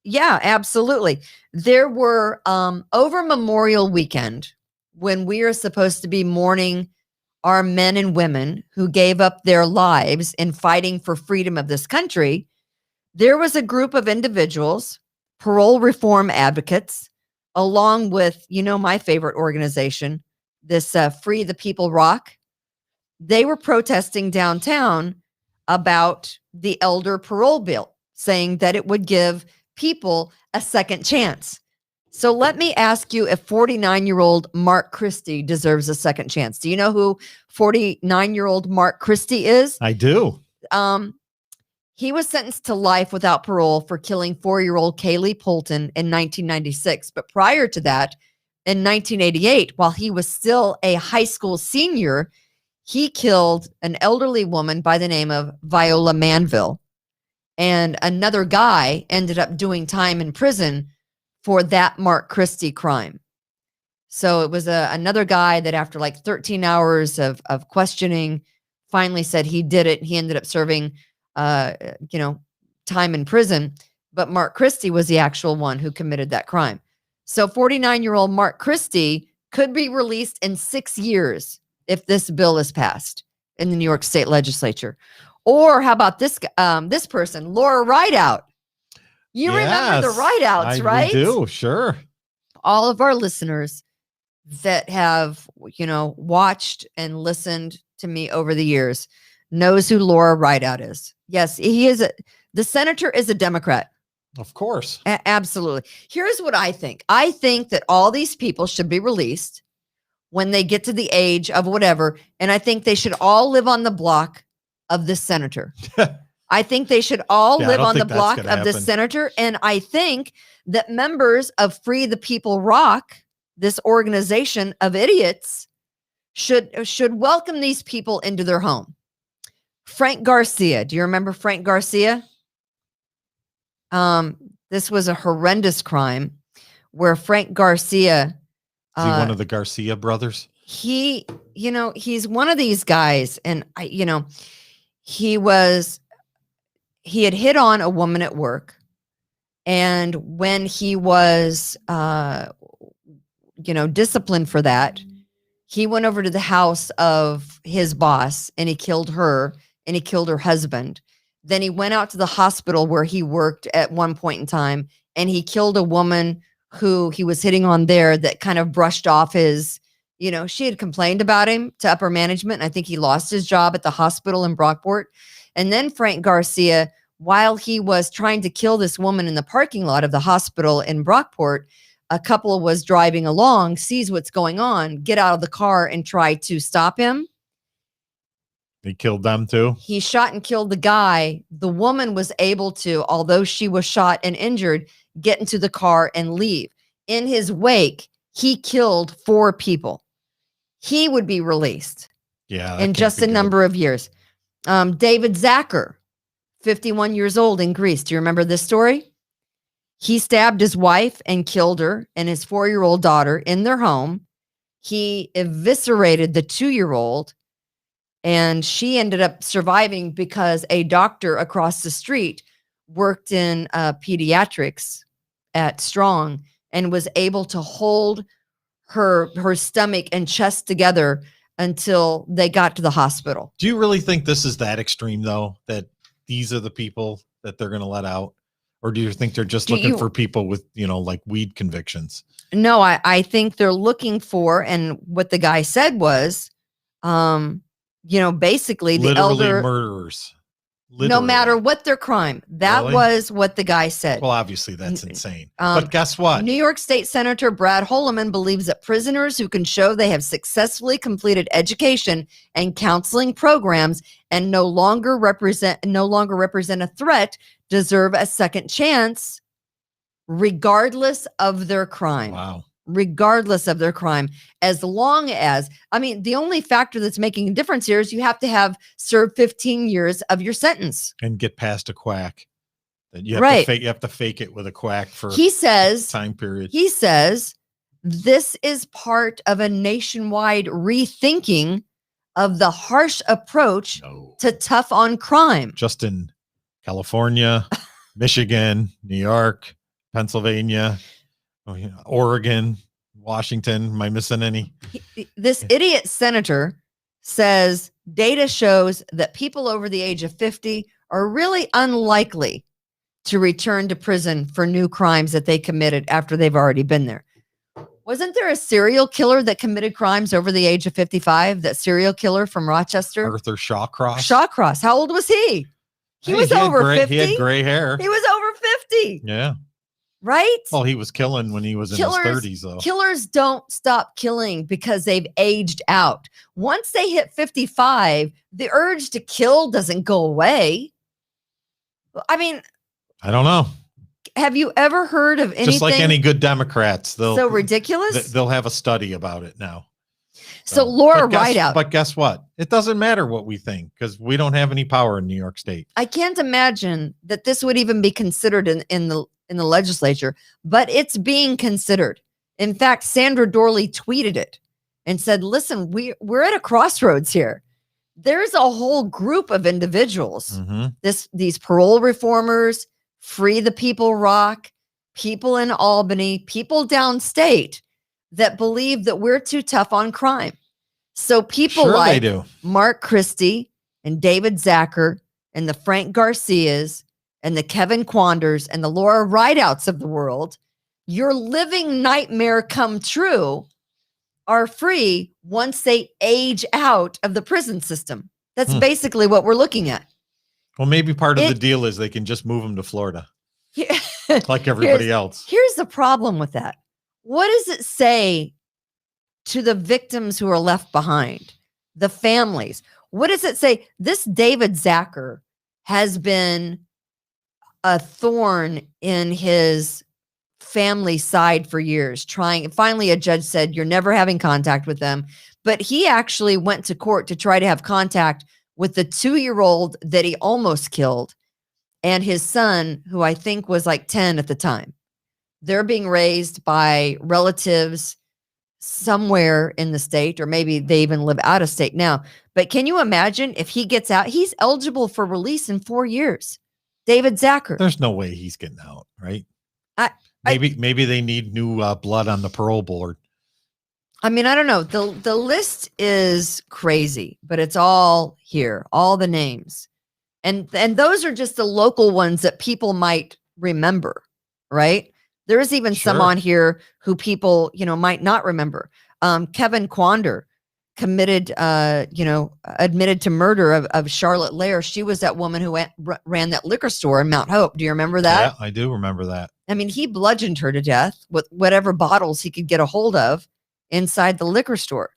Yeah, absolutely. There were over Memorial Weekend, when we are supposed to be mourning our men and women who gave up their lives in fighting for freedom of this country, there was a group of individuals, parole reform advocates, along with, my favorite organization, this Free the People Rock. They were protesting downtown about the elder parole bill, saying that it would give people a second chance. So let me ask you if 49-year-old Mark Christie deserves a second chance. Do you know who 49-year-old Mark Christie is? I do. He was sentenced to life without parole for killing 4-year-old Kaylee Polton in 1996. But prior to that, in 1988, while he was still a high school senior, he killed an elderly woman by the name of Viola Manville. And another guy ended up doing time in prison for that Mark Christie crime. So it was another guy that after like 13 hours of questioning, finally said he did it. He ended up serving, time in prison. But Mark Christie was the actual one who committed that crime. So 49-year-old Mark Christie could be released in 6 years if this bill is passed in the New York State Legislature. Or how about this person, Laura Rideout? You remember the Rideouts, right? I do, sure. All of our listeners that have, watched and listened to me over the years knows who Laura Rideout is. Yes, the senator is a Democrat. Of course. Absolutely. Here's what I think. I think that all these people should be released when they get to the age of whatever, and I think they should all live on the block of this senator. I think they should all live on the block of this senator. And I think that members of Free the People Rock, this organization of idiots, should welcome these people into their home. Frank Garcia. Do you remember Frank Garcia? This was a horrendous crime where Frank Garcia. Is he one of the Garcia brothers? He, he's one of these guys, and he had hit on a woman at work, and when he was disciplined for that, he went over to the house of his boss and he killed her and he killed her husband. Then he went out to the hospital where he worked at one point in time, and he killed a woman who he was hitting on there that kind of brushed off his, she had complained about him to upper management. And I think he lost his job at the hospital in Brockport. And then Frank Garcia, while he was trying to kill this woman in the parking lot of the hospital in Brockport, a couple was driving along, sees what's going on, get out of the car and try to stop him. He killed them too? He shot and killed the guy. The woman was able to, although she was shot and injured, get into the car and leave. In his wake, he killed 4 people. He would be released in just a number of years. David Zacher, 51 years old in Greece. Do you remember this story? He stabbed his wife and killed her and his 4-year-old daughter in their home. He eviscerated the 2-year-old, and she ended up surviving because a doctor across the street worked in pediatrics at Strong and was able to hold her stomach and chest together until they got to the hospital. Do you really think this is that extreme, though, that these are the people that they're going to let out? Or do you think they're just looking for people with, like weed convictions? No, I think they're looking for, and what the guy said was, basically the elder murderers. No matter what their crime. That was what the guy said. Well, obviously that's insane. But guess what? New York State Senator Brad Holloman believes that prisoners who can show they have successfully completed education and counseling programs and no longer represent a threat deserve a second chance, regardless of their crime. Wow. Regardless of their crime, as long as, the only factor that's making a difference here is you have to have served 15 years of your sentence and get past a quack. You have to fake it with a quack for time period. He says this is part of a nationwide rethinking of the harsh approach to tough on crime. Just in California, Michigan, New York, Pennsylvania, Oregon, Washington. Am I missing any? This idiot senator says data shows that people over the age of 50 are really unlikely to return to prison for new crimes that they committed after they've already been there. Wasn't there a serial killer that committed crimes over the age of 55? That serial killer from Rochester? Arthur Shawcross. Shawcross. How old was he? He was over 50. He had gray hair. He was over 50. Yeah. Right? Well, he was killing when he was in his 30s, though. Killers don't stop killing because they've aged out. Once they hit 55, the urge to kill doesn't go away. I don't know. Have you ever heard of anything? Just like any good Democrats, so ridiculous? They'll have a study about it now. So Laura Rideout. But guess what? It doesn't matter what we think because we don't have any power in New York State. I can't imagine that this would even be considered in the legislature, but it's being considered. In fact, Sandra Dorley tweeted it and said, listen, we're at a crossroads here. There's a whole group of individuals, these parole reformers, Free the People Rock, people in Albany, people downstate that believe that we're too tough on crime. So people like Mark Christie and David Zacher and the Frank Garcias and the Kevin Quanders and the Laura Rideouts of the world, your living nightmare come true, are free once they age out of the prison system. That's basically what we're looking at. Well, maybe part of the deal is they can just move them to Florida, like everybody else. Here's the problem with that. What does it say to the victims who are left behind, the families? What does it say? This David Zacher has been a thorn in his family side for years, finally a judge said, you're never having contact with them. But he actually went to court to try to have contact with the 2-year-old that he almost killed and his son, who I think was like 10 at the time. They're being raised by relatives, somewhere in the state, or maybe they even live out of state now. But can you imagine if he gets out? He's eligible for release in 4 years. David Zacher. There's no way he's getting out, right? I- Maybe they need new blood on the parole board. I mean, I don't know. The list is crazy, but it's all here, all the names. And those are just the local ones that people might remember, right? There's even some Sure. on here who people, might not remember. Kevin Quander admitted to murder of Charlotte Lair. She was that woman who ran that liquor store in Mount Hope. Do you remember that? Yeah, I do remember that. I mean, he bludgeoned her to death with whatever bottles he could get a hold of inside the liquor store.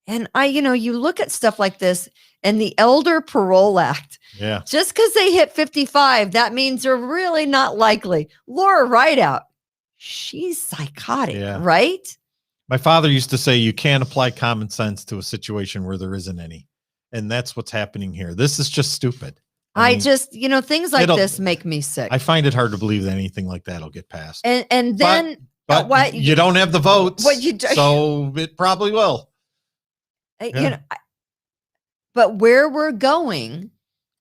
And you look at stuff like this and the Elder Parole Act. Yeah. Just because they hit 55, that means they're really not likely. Laura Rideout, she's psychotic, Yeah. right? My father used to say you can't apply common sense to a situation where there isn't any. And that's what's happening here. This is just stupid. I mean, Things like it'll- this make me sick. I find it hard to believe that anything like that will get passed. And then But what you don't have the votes, what you do- so it probably will. But where we're going,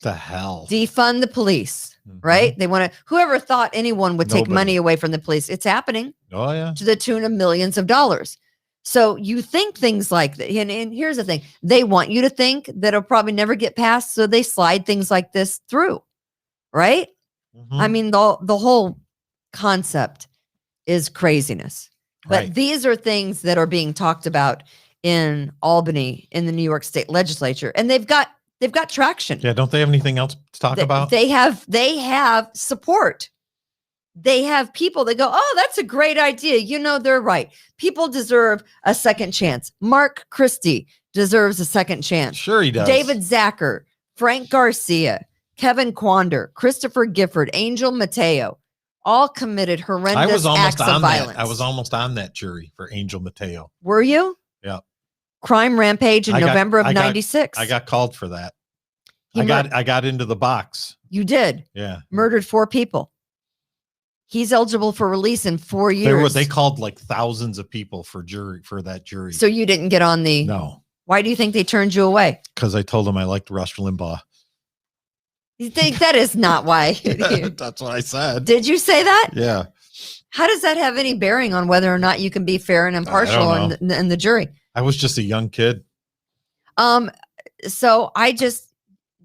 The hell. defund the police, Mhm. right? They want to, whoever thought anyone would take Nobody. money away from the police, it's happening Oh, yeah. to the tune of millions of dollars. So you think things like that. And here's the thing, they want you to think that it'll probably never get passed. So they slide things like this through, right? Mhm. I mean, the whole concept is craziness. But Right. these are things that are being talked about in Albany, in the New York State legislature, and they've got traction. Yeah, don't they have anything else to talk about? They have support. They have people that go, oh, that's a great idea. They're right. People deserve a second chance. Mark Christie deserves a second chance. Sure he does. David Zacher, Frank Garcia, Kevin Quander, Christopher Gifford, Angel Mateo, all committed horrendous I was almost acts of on violence. that. I was almost on that jury for Angel Mateo. Were you? Yeah. Crime rampage in I got- November of I got- 96. I got called for that. He I got into the box. You did. Yeah. Murdered 4 people. He's eligible for release in 4 years. They called like thousands of people for that jury. So you didn't get on the. No, Why do you think they turned you away? because I told them I liked Rush Limbaugh. You think that is not why? That's what I said. Did you say that? Yeah. How does that have any bearing on whether or not you can be fair and impartial in the jury? I was just a young kid. So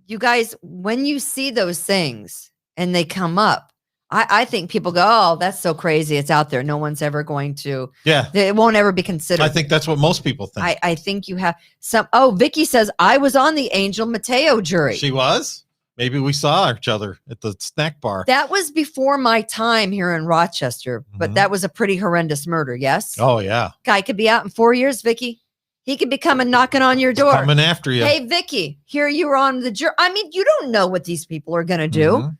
you guys, when you see those things and they come up, I think people go, oh, that's so crazy. It's out there. No one's ever going to, Yeah. it won't ever be considered. I think that's what most people think. I think you have some. Oh, Vicky says, I was on the Angel Mateo jury. She was? Maybe we saw each other at the snack bar. That was before my time here in Rochester, but Mhm. that was a pretty horrendous murder. Yes. Oh, yeah. Guy could be out in 4 years, Vicky. He could be coming knocking on your door. Coming after you. Hey, Vicky, here you are on the jury. I mean, you don't know what these people are going to do. Mhm.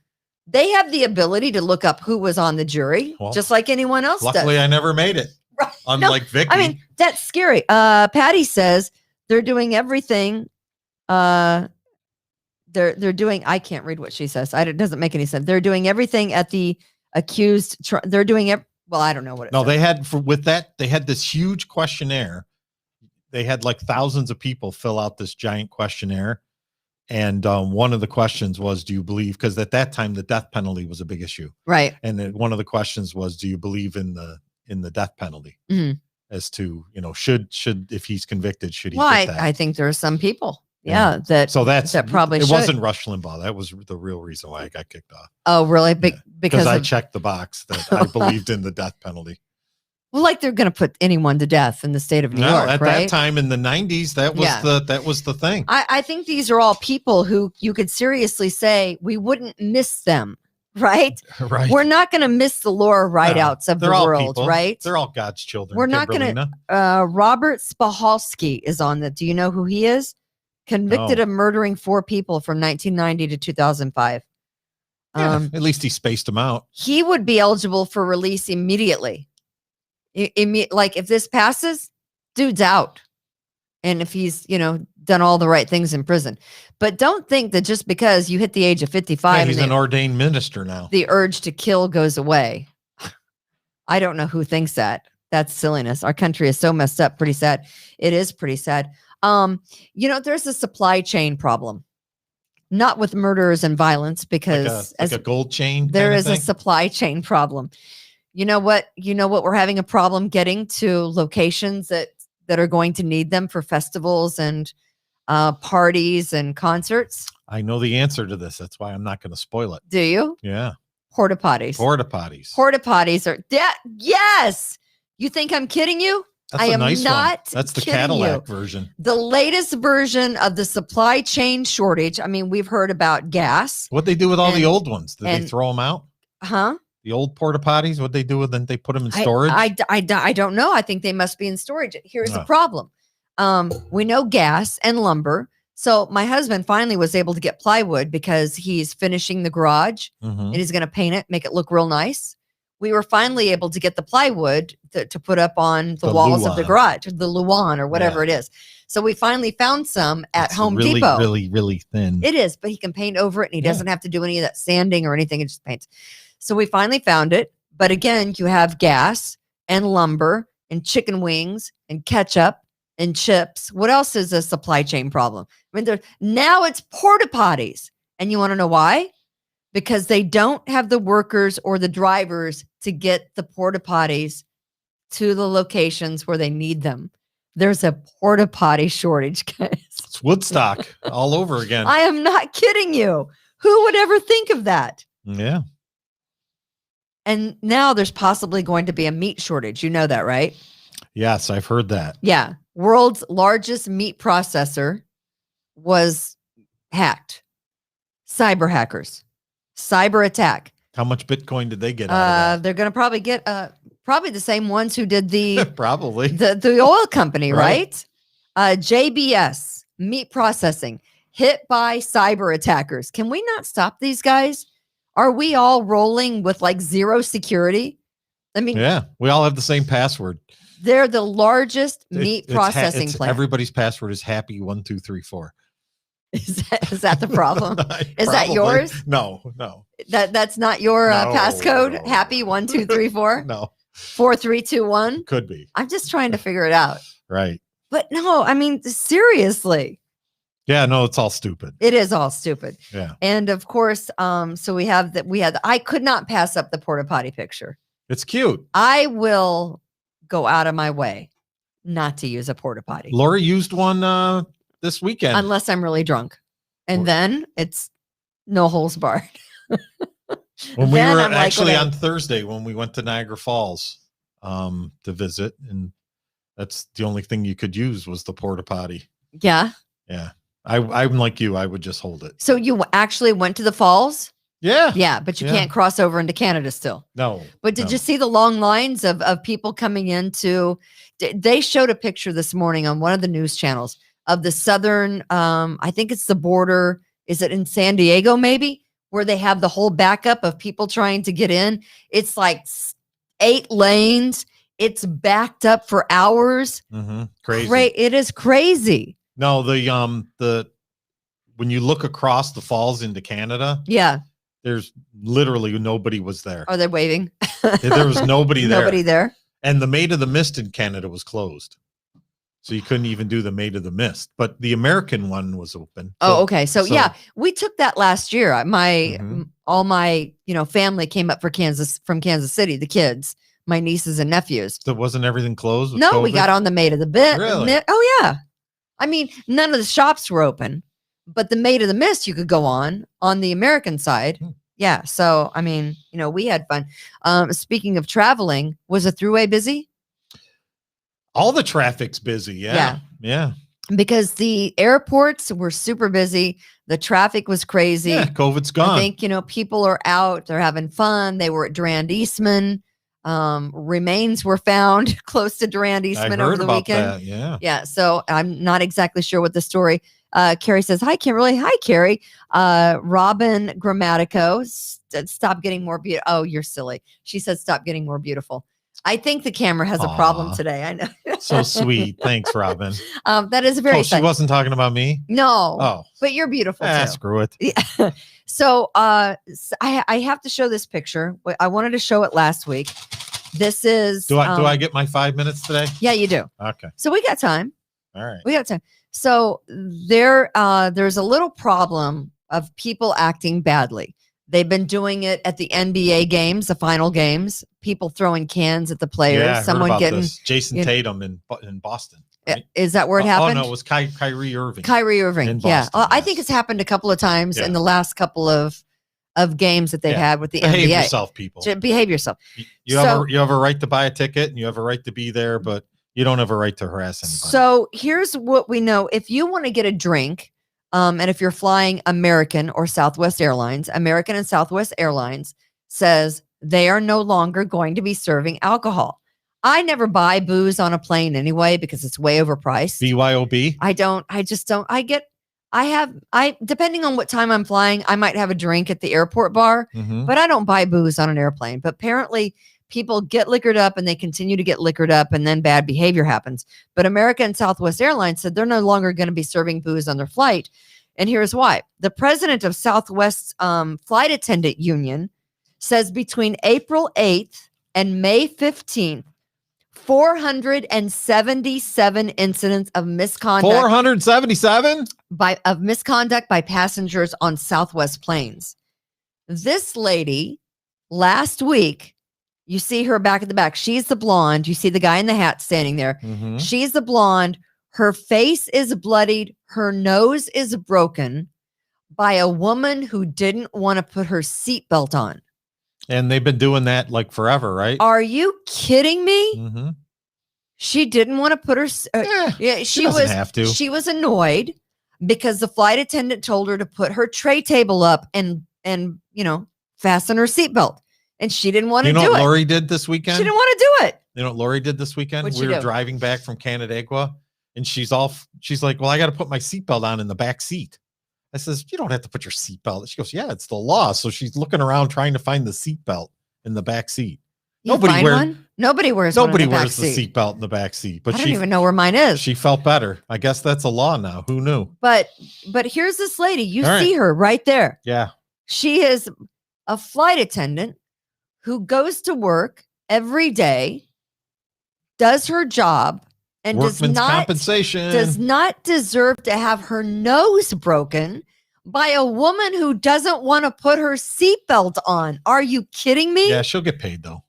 They have the ability to look up who was on the jury, Well, just like anyone else Luckily, does. I never made it. Right. Unlike Vicky. I mean, that's scary. Patty says they're doing everything. They're doing. I can't read what she says. It doesn't make any sense. They're doing everything at the accused. They're doing it. Well, I don't know what it No, says. they had this huge questionnaire. They had like thousands of people fill out this giant questionnaire. And one of the questions was, do you believe, because at that time the death penalty was a big issue. Right. And then one of the questions was, do you believe in the death penalty? Mhm. As to, should if he's convicted, should he Well, get that? I think there are some people. Yeah. That. So that probably it should. wasn't Rush Limbaugh. That was the real reason why I got kicked off. Oh, really? Yeah. Because I of, checked the box that I believed in the death penalty. well, like they're going to put anyone to death in the state of New York, At right? that time in the 90s, that was the thing. I think these are all people who you could seriously say we wouldn't miss them, right? Right. We're not going to miss the Laura Rideouts of the They're all world, people. right? They're all God's children. We're not gonna- Kimberlina. Robert Spahalski is on the. Do you know who he is? Convicted No. of murdering 4 people from 1990 to 2005. Yeah, at least he spaced them out. He would be eligible for release immediately. Like if this passes, dude's out. And if he's, done all the right things in prison. But don't think that just because you hit the age of 55, Yeah, he's and an ordained minister now. the urge to kill goes away. I don't know who thinks that. That's silliness. Our country is so messed up. Pretty sad. It is pretty sad. There's a supply chain problem, not with murders and violence, because like a gold chain. There is a supply chain problem. You know what? We're having a problem getting to locations that are going to need them for festivals and parties and concerts. I know the answer to this. That's why I'm not going to spoil it. Do you? Yeah. Porta potties. Porta potties. Porta potties are yes. You think I'm kidding you? That's I am nice not. That's the kidding Cadillac you. version. The latest version of the supply chain shortage. I mean, we've heard about gas. What they do with all the old ones? Did they throw them out? Huh? The old porta potties? What they do with them? They put them in storage? I don't know. I think they must be in storage. Here's the problem. We know gas and lumber. So my husband finally was able to get plywood because he's finishing the garage and he's going to paint it, make it look real nice. We were finally able to get the plywood to put up on the walls of the garage, the Luan or whatever it is. So we finally found some at Home Depot. Really, really thin. It is, but he can paint over it and he doesn't have to do any of that sanding or anything. It just paints. So we finally found it. But again, you have gas and lumber and chicken wings and ketchup and chips. What else is a supply chain problem? I mean, now it's porta potties. And you want to know why? Because they don't have the workers or the drivers to get the porta potties to the locations where they need them. There's a porta potty shortage, guys. It's Woodstock all over again. I am not kidding you. Who would ever think of that? Yeah. And now there's possibly going to be a meat shortage. You know that, right? Yes, I've heard that. Yeah. World's largest meat processor was hacked. Cyber hackers. Cyber attack. How much Bitcoin did they get out of that? They're going to probably get probably the same ones who did the probably the oil company, right? JBS meat processing hit by cyber attackers. Can we not stop these guys? Are we all rolling with like zero security? I mean, yeah, we all have the same password. They're the largest meat processing plant. Everybody's password is happy1234. Is that the problem? Is that yours? No. That's not your passcode. No. Happy 1234. No. 4321. Could be. I'm just trying to figure it out. Right. But no, I mean, seriously. Yeah, no, it's all stupid. It is all stupid. Yeah. And of course, so we had I could not pass up the porta potty picture. It's cute. I will go out of my way not to use a porta potty. Lori used one this weekend. Unless I'm really drunk. And then it's no holes barred. When we were actually on Thursday when we went to Niagara Falls to visit, and that's the only thing you could use was the porta potty. Yeah. Yeah. I'm like you. I would just hold it. So you actually went to the falls? Yeah. Yeah, but you can't cross over into Canada still. No. But did you see the long lines of people coming into? They showed a picture this morning on one of the news channels of the southern, I think it's the border. Is it in San Diego maybe? Where they have the whole backup of people trying to get in. It's like 8 lanes. It's backed up for hours. Crazy. It is crazy. No, the when you look across the falls into Canada, there's literally nobody was there. Are they waving? There was nobody there. Nobody there. And the Maid of the Mist in Canada was closed. So you couldn't even do the Maid of the Mist, but the American one was open. Oh, okay. So yeah, we took that last year. All my, family came up from Kansas City, the kids, my nieces and nephews. So wasn't everything closed? No, COVID? We got on the Maid of the Mist. Really? Oh yeah. I mean, none of the shops were open, but the Maid of the Mist you could go on the American side. Yeah. So, I mean, we had fun. Speaking of traveling, was the Thruway busy? All the traffic's busy. Yeah. Because the airports were super busy. The traffic was crazy. Yeah, COVID's gone. I think, people are out. They're having fun. They were at Durand Eastman. Remains were found close to Durand Eastman over the weekend. That, yeah. So I'm not exactly sure what the story. Carrie says, "Hi, Kimberly." Hi, Carrie. Robin Grammatico. Stop getting more beautiful. Oh, you're silly. She said, "Stop getting more beautiful." I think the camera has a problem today. I know. So sweet. Thanks, Robin. That is very. She wasn't talking about me. No. Oh, but you're beautiful too. Screw it. Yeah. So I have to show this picture. I wanted to show it last week. This is. Do I get my 5 minutes today? Yeah, you do. Okay. So we got time. All right. We got time. So there's a little problem of people acting badly. They've been doing it at the NBA games, the final games. People throwing cans at the players. Yeah, I heard Someone about getting this. Jason Tatum in Boston. Right? Is that where it happened? Oh no, it was Kyrie Irving. Kyrie Irving. in Yeah. Boston, Well, I yes. think it's happened a couple of times in the last couple of games that they've Yeah. had with the Behave NBA. yourself, people. Behave yourself. You have a right to buy a ticket and you have a right to be there, but you don't have a right to harass anybody. So here's what we know. If you want to get a drink, and if you're flying American or Southwest Airlines, American and Southwest Airlines says they are no longer going to be serving alcohol. I never buy booze on a plane anyway because it's way overpriced. BYOB? Depending on what time I'm flying, I might have a drink at the airport bar, but I don't buy booze on an airplane. But apparently people get liquored up and they continue to get liquored up and then bad behavior happens. But American and Southwest Airlines said they're no longer going to be serving booze on their flight. And here's why. The president of Southwest Flight Attendant Union says between April 8th and May 15th, 477 incidents of misconduct. 477? Misconduct by passengers on Southwest planes. This lady last week, you see her back at the back. She's the blonde. You see the guy in the hat standing there. She's the blonde. Her face is bloodied. Her nose is broken by a woman who didn't want to put her seatbelt on. And they've been doing that like forever, right? Are you kidding me? She didn't want to put her. She doesn't have to. She was annoyed because the flight attendant told her to put her tray table up and fasten her seatbelt, and she didn't want to do it. You know what Lori did this weekend? She didn't want to do it. You know what Lori did this weekend? What'd We she were do? driving back from Canandaigua, and she's like, "Well, I got to put my seatbelt on in the back seat." I says, "You don't have to put your seatbelt." She goes, "Yeah, it's the law." So she's looking around trying to find the seatbelt in the back seat. Nobody wears the seat. seatbelt in the back seat. But I don't even know where mine is. She felt better. I guess that's a law now. Who knew? But here's this lady. You All see her right there. Yeah. She is a flight attendant who goes to work every day, does her job, and Workman's compensation. does not deserve to have her nose broken by a woman who doesn't want to put her seatbelt on. Are you kidding me? Yeah, she'll get paid though.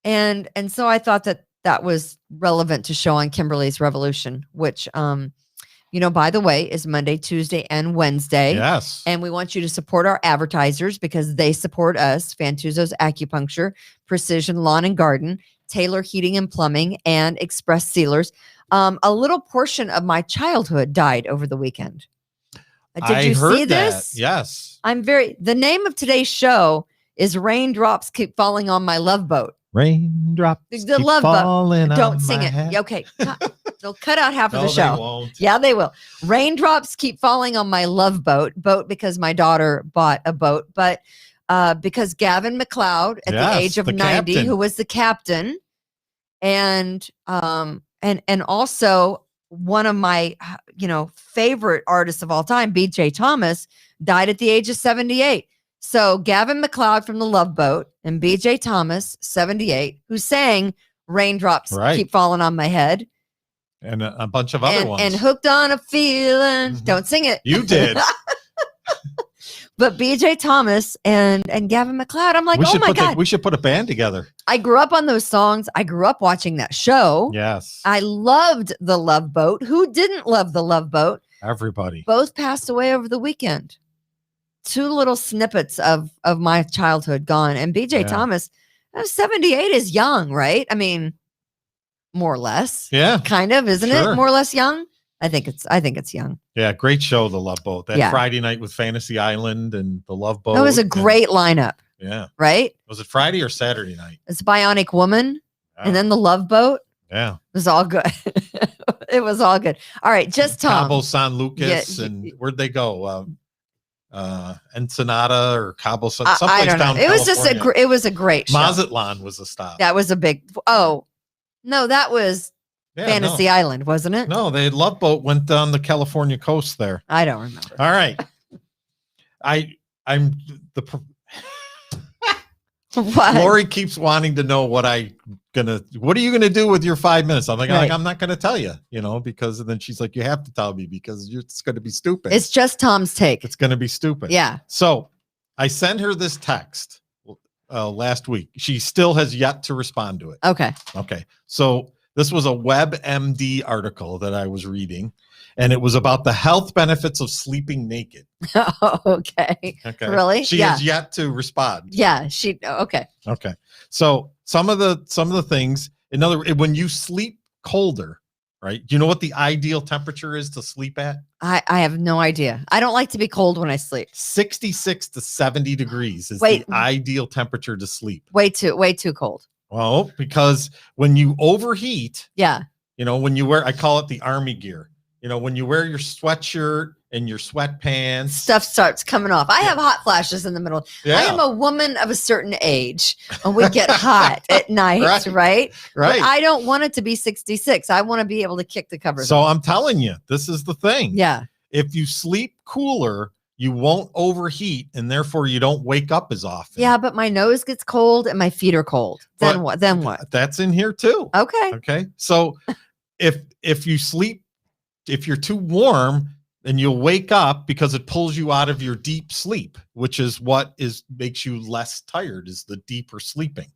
And so I thought that was relevant to show on Kimberly's Revolution, which, by the way, is Monday, Tuesday, and Wednesday. Yes. And we want you to support our advertisers because they support us, Fantuzzo's Acupuncture, Precision Lawn and Garden, Taylor Heating and Plumbing, and Express Sealers. A little portion of my childhood died over the weekend. Did you see this? Yes. The name of today's show is Raindrops Keep Falling on My Love Boat. Raindrops The keep Love Boat. falling Don't on sing my it. head. Okay. They'll cut out half of the No, show. they won't. Yeah, they will. Raindrops keep falling on my love boat. Boat because my daughter bought a boat, but because Gavin McLeod at the age of the 90, captain. who was the captain, and also one of my favorite artists of all time, BJ Thomas, died at the age of 78. So Gavin McLeod from the Love Boat and BJ Thomas, 78, who sang Raindrops Keep Falling on My Head. And a bunch of other ones. And Hooked on a Feeling. Don't sing it. You did. But BJ Thomas and Gavin McLeod, I'm like, oh my God. We should put a band together. I grew up on those songs. I grew up watching that show. Yes. I loved The Love Boat. Who didn't love The Love Boat? Everybody. Both passed away over the weekend. Two little snippets of my childhood gone. And BJ Thomas, 78 is young, right? I mean, more or less. Yeah. Kind of, isn't it? More or less young. I think it's young. Yeah, great show, The Love Boat. That Friday night with Fantasy Island and The Love Boat. That was a great lineup. Yeah. Right? Was it Friday or Saturday night? It's Bionic Woman and then The Love Boat. Yeah. It was all good. It was all good. All right, just Tom. Cabo San Lucas and where'd they go? Ensenada or Cabo San. I don't know. It was just it was a great show. Mazatlan was a stop. That was a big. Oh, no, that was Fantasy Island, wasn't it? No, the Love Boat went down the California coast there. I don't remember. All right. What? Lori keeps wanting to know what are you gonna do with your 5 minutes? I'm like, Right. I'm not gonna tell you, because then she's like, you have to tell me because it's gonna be stupid. It's just Tom's take. It's gonna be stupid. Yeah. So I sent her this text last week. She still has yet to respond to it. Okay. Okay. So this was a WebMD article that I was reading, and it was about the health benefits of sleeping naked. Okay. Okay. Really? She has yet to respond. Yeah. Okay. Okay. So some of the things, when you sleep colder, right? Do you know what the ideal temperature is to sleep at? I have no idea. I don't like to be cold when I sleep. 66 to 70 degrees is Wait. the ideal temperature to sleep. Way too cold. Well, because when you overheat, Yeah. when you wear, I call it the army gear. When you wear your sweatshirt and your sweatpants, Stuff starts coming off. I have hot flashes in the middle. Yeah. I am a woman of a certain age and we get hot at night, right? Right. But I don't want it to be 66. I want to be able to kick the covers So off. I'm telling you, this is the thing. Yeah. If you sleep cooler, you won't overheat, and therefore you don't wake up as often. Yeah, but my nose gets cold and my feet are cold. Then what? Then what? That's in here too. Okay. Okay. So if you sleep, if you're too warm, then you'll wake up because it pulls you out of your deep sleep, which is what makes you less tired, is the deeper sleeping.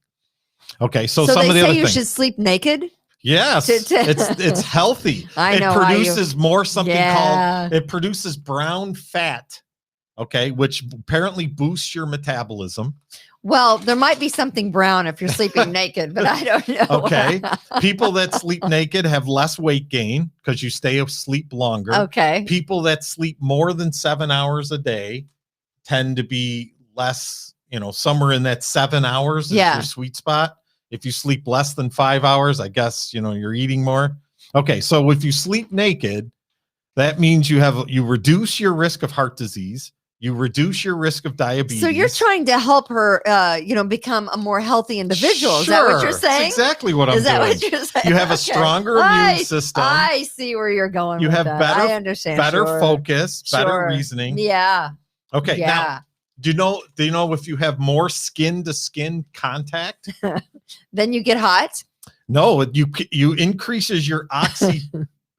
Okay. So some they of the say other you things. should sleep naked. Yes, it's healthy. I know It how you- produces more something Yeah. called, it produces brown fat, okay, which apparently boosts your metabolism. Well, there might be something brown if you're sleeping naked, but I don't know. Okay. People that sleep naked have less weight gain because you stay asleep longer. Okay. People that sleep more than 7 hours a day tend to be less, somewhere in that 7 hours is Yeah. your sweet spot. If you sleep less than 5 hours, I guess, you're eating more. Okay. So if you sleep naked, that means you reduce your risk of heart disease. You reduce your risk of diabetes. So you're trying to help her, become a more healthy individual. Is that what you're Sure, saying? that's exactly what I'm Is that doing. what you're saying? You have a Okay. stronger immune system. I see where you're going. You with have that. better- I understand. better Sure. focus, better Sure. reasoning. Yeah. Okay. Yeah. Now, do you know if you have more skin to skin contact? Then you get hot. No, you increases your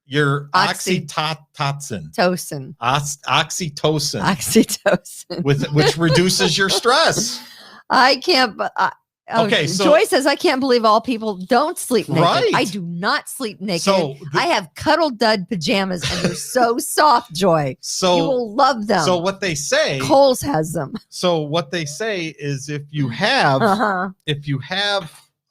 your Oxy- oxytocin. Tosin. Oxytocin, Oxytocin. which reduces your stress. I can't. Okay, so- Joy says I can't believe all people don't sleep naked. Right. I do not sleep naked. So I have cuddle dud pajamas, and they're so soft. Joy, you So will love them. so what they say. Kohl's has them. So what they say is if you have a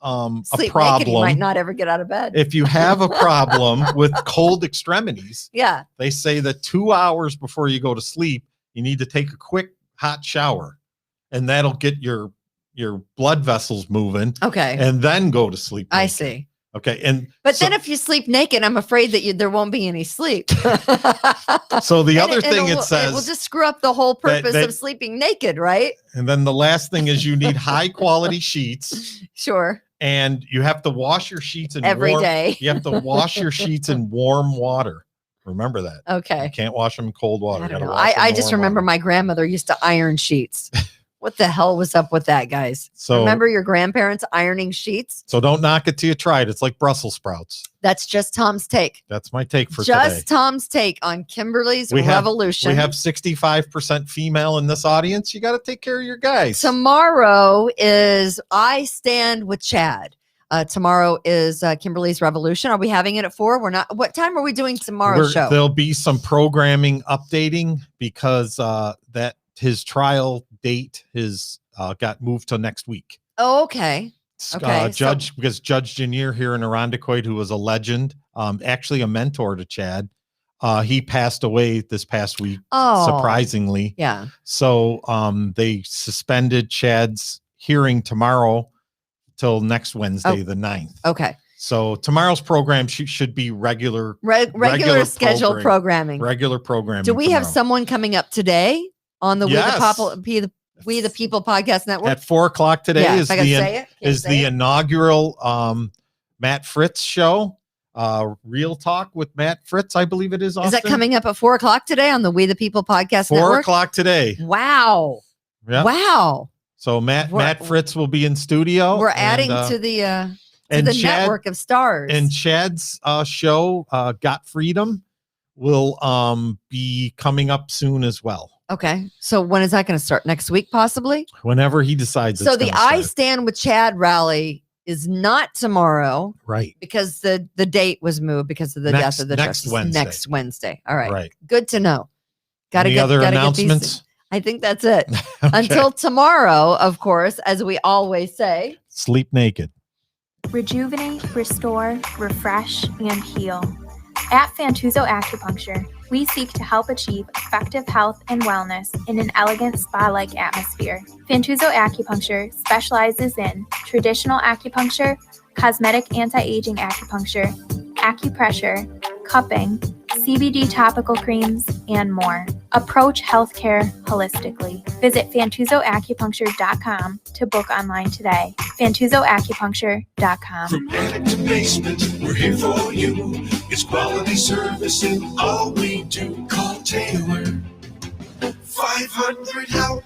Sleep naked, you might problem, not ever get out of bed. if you have a problem with cold extremities, Yeah. they say that 2 hours before you go to sleep, you need to take a quick hot shower, and that'll get your blood vessels moving, Okay. and then go to sleep. I naked. see. Okay, and But so, then if you sleep naked, I'm afraid that there won't be any sleep. so the other And thing it it will says, just screw up the whole purpose that- of sleeping naked, right? and then the last thing is you need high quality sheets, Sure. and you have to wash your sheets in Every warm, day. You have to wash your sheets in warm water. Remember that. You Okay. can't wash them in cold water. I You don't gotta know. wash them I in just warm remember water. my grandmother used to iron sheets. What the hell was up with that, guys? So Remember your grandparents ironing sheets? So don't knock it till you try it. It's like Brussels sprouts. That's just Tom's take. That's my take for Just today. Tom's take on Kimberly's We have- revolution. We have 65% female in this audience. You got to take care of your guys. Tomorrow is I Stand with Chad. Tomorrow is Kimberly's Revolution. Are we having it at 4? We're not. What time are we doing tomorrow's show? There'll be some programming updating because that his trial date got moved to next week. Oh, okay. Okay, Because Judge Janier here in Irondequoit, who was a legend, actually a mentor to Chad, he passed away this past week, Oh, surprisingly. yeah. So they suspended Chad's hearing tomorrow till next Wednesday, the 9th. Okay. So tomorrow's program should be regular Regular scheduled programming. Regular programming. Do we have tomorrow. someone coming up today on the Yes. We the People Podcast Network? At 4:00 today Yeah, is if I can say it. Can you is say the it? inaugural Matt Fritz show. Real Talk with Matt Fritz, I believe it is. Is that Austin? coming up at 4:00 today on the We the People Podcast 4 Network? o'clock today? Wow. Yeah. Wow. So Matt We're- Fritz will be in studio. We're adding to the network of stars. And Chad's show, Got Freedom, will be coming up soon as well. Okay. So when is that going to start? Next week, possibly? Whenever he decides. So it's the gonna I start. Stand with Chad rally is not tomorrow, Right. because the date was moved because of the death of the next justice. Wednesday. Next Wednesday. All right. Right. Good to know. Any other announcements? I think that's it. Okay. Until tomorrow, of course, as we always say. Sleep naked. Rejuvenate, restore, refresh, and heal. At Fantuzzo Acupuncture, we seek to help achieve effective health and wellness in an elegant spa-like atmosphere. Fantuzzo Acupuncture specializes in traditional acupuncture, cosmetic anti-aging acupuncture, acupressure, cupping, CBD topical creams, and more. Approach healthcare holistically. Visit FantuzzoAcupuncture.com to book online today. FantuzzoAcupuncture.com. From attic to basement, we're here for you. It's quality service in all we do. Call Taylor. 500 help.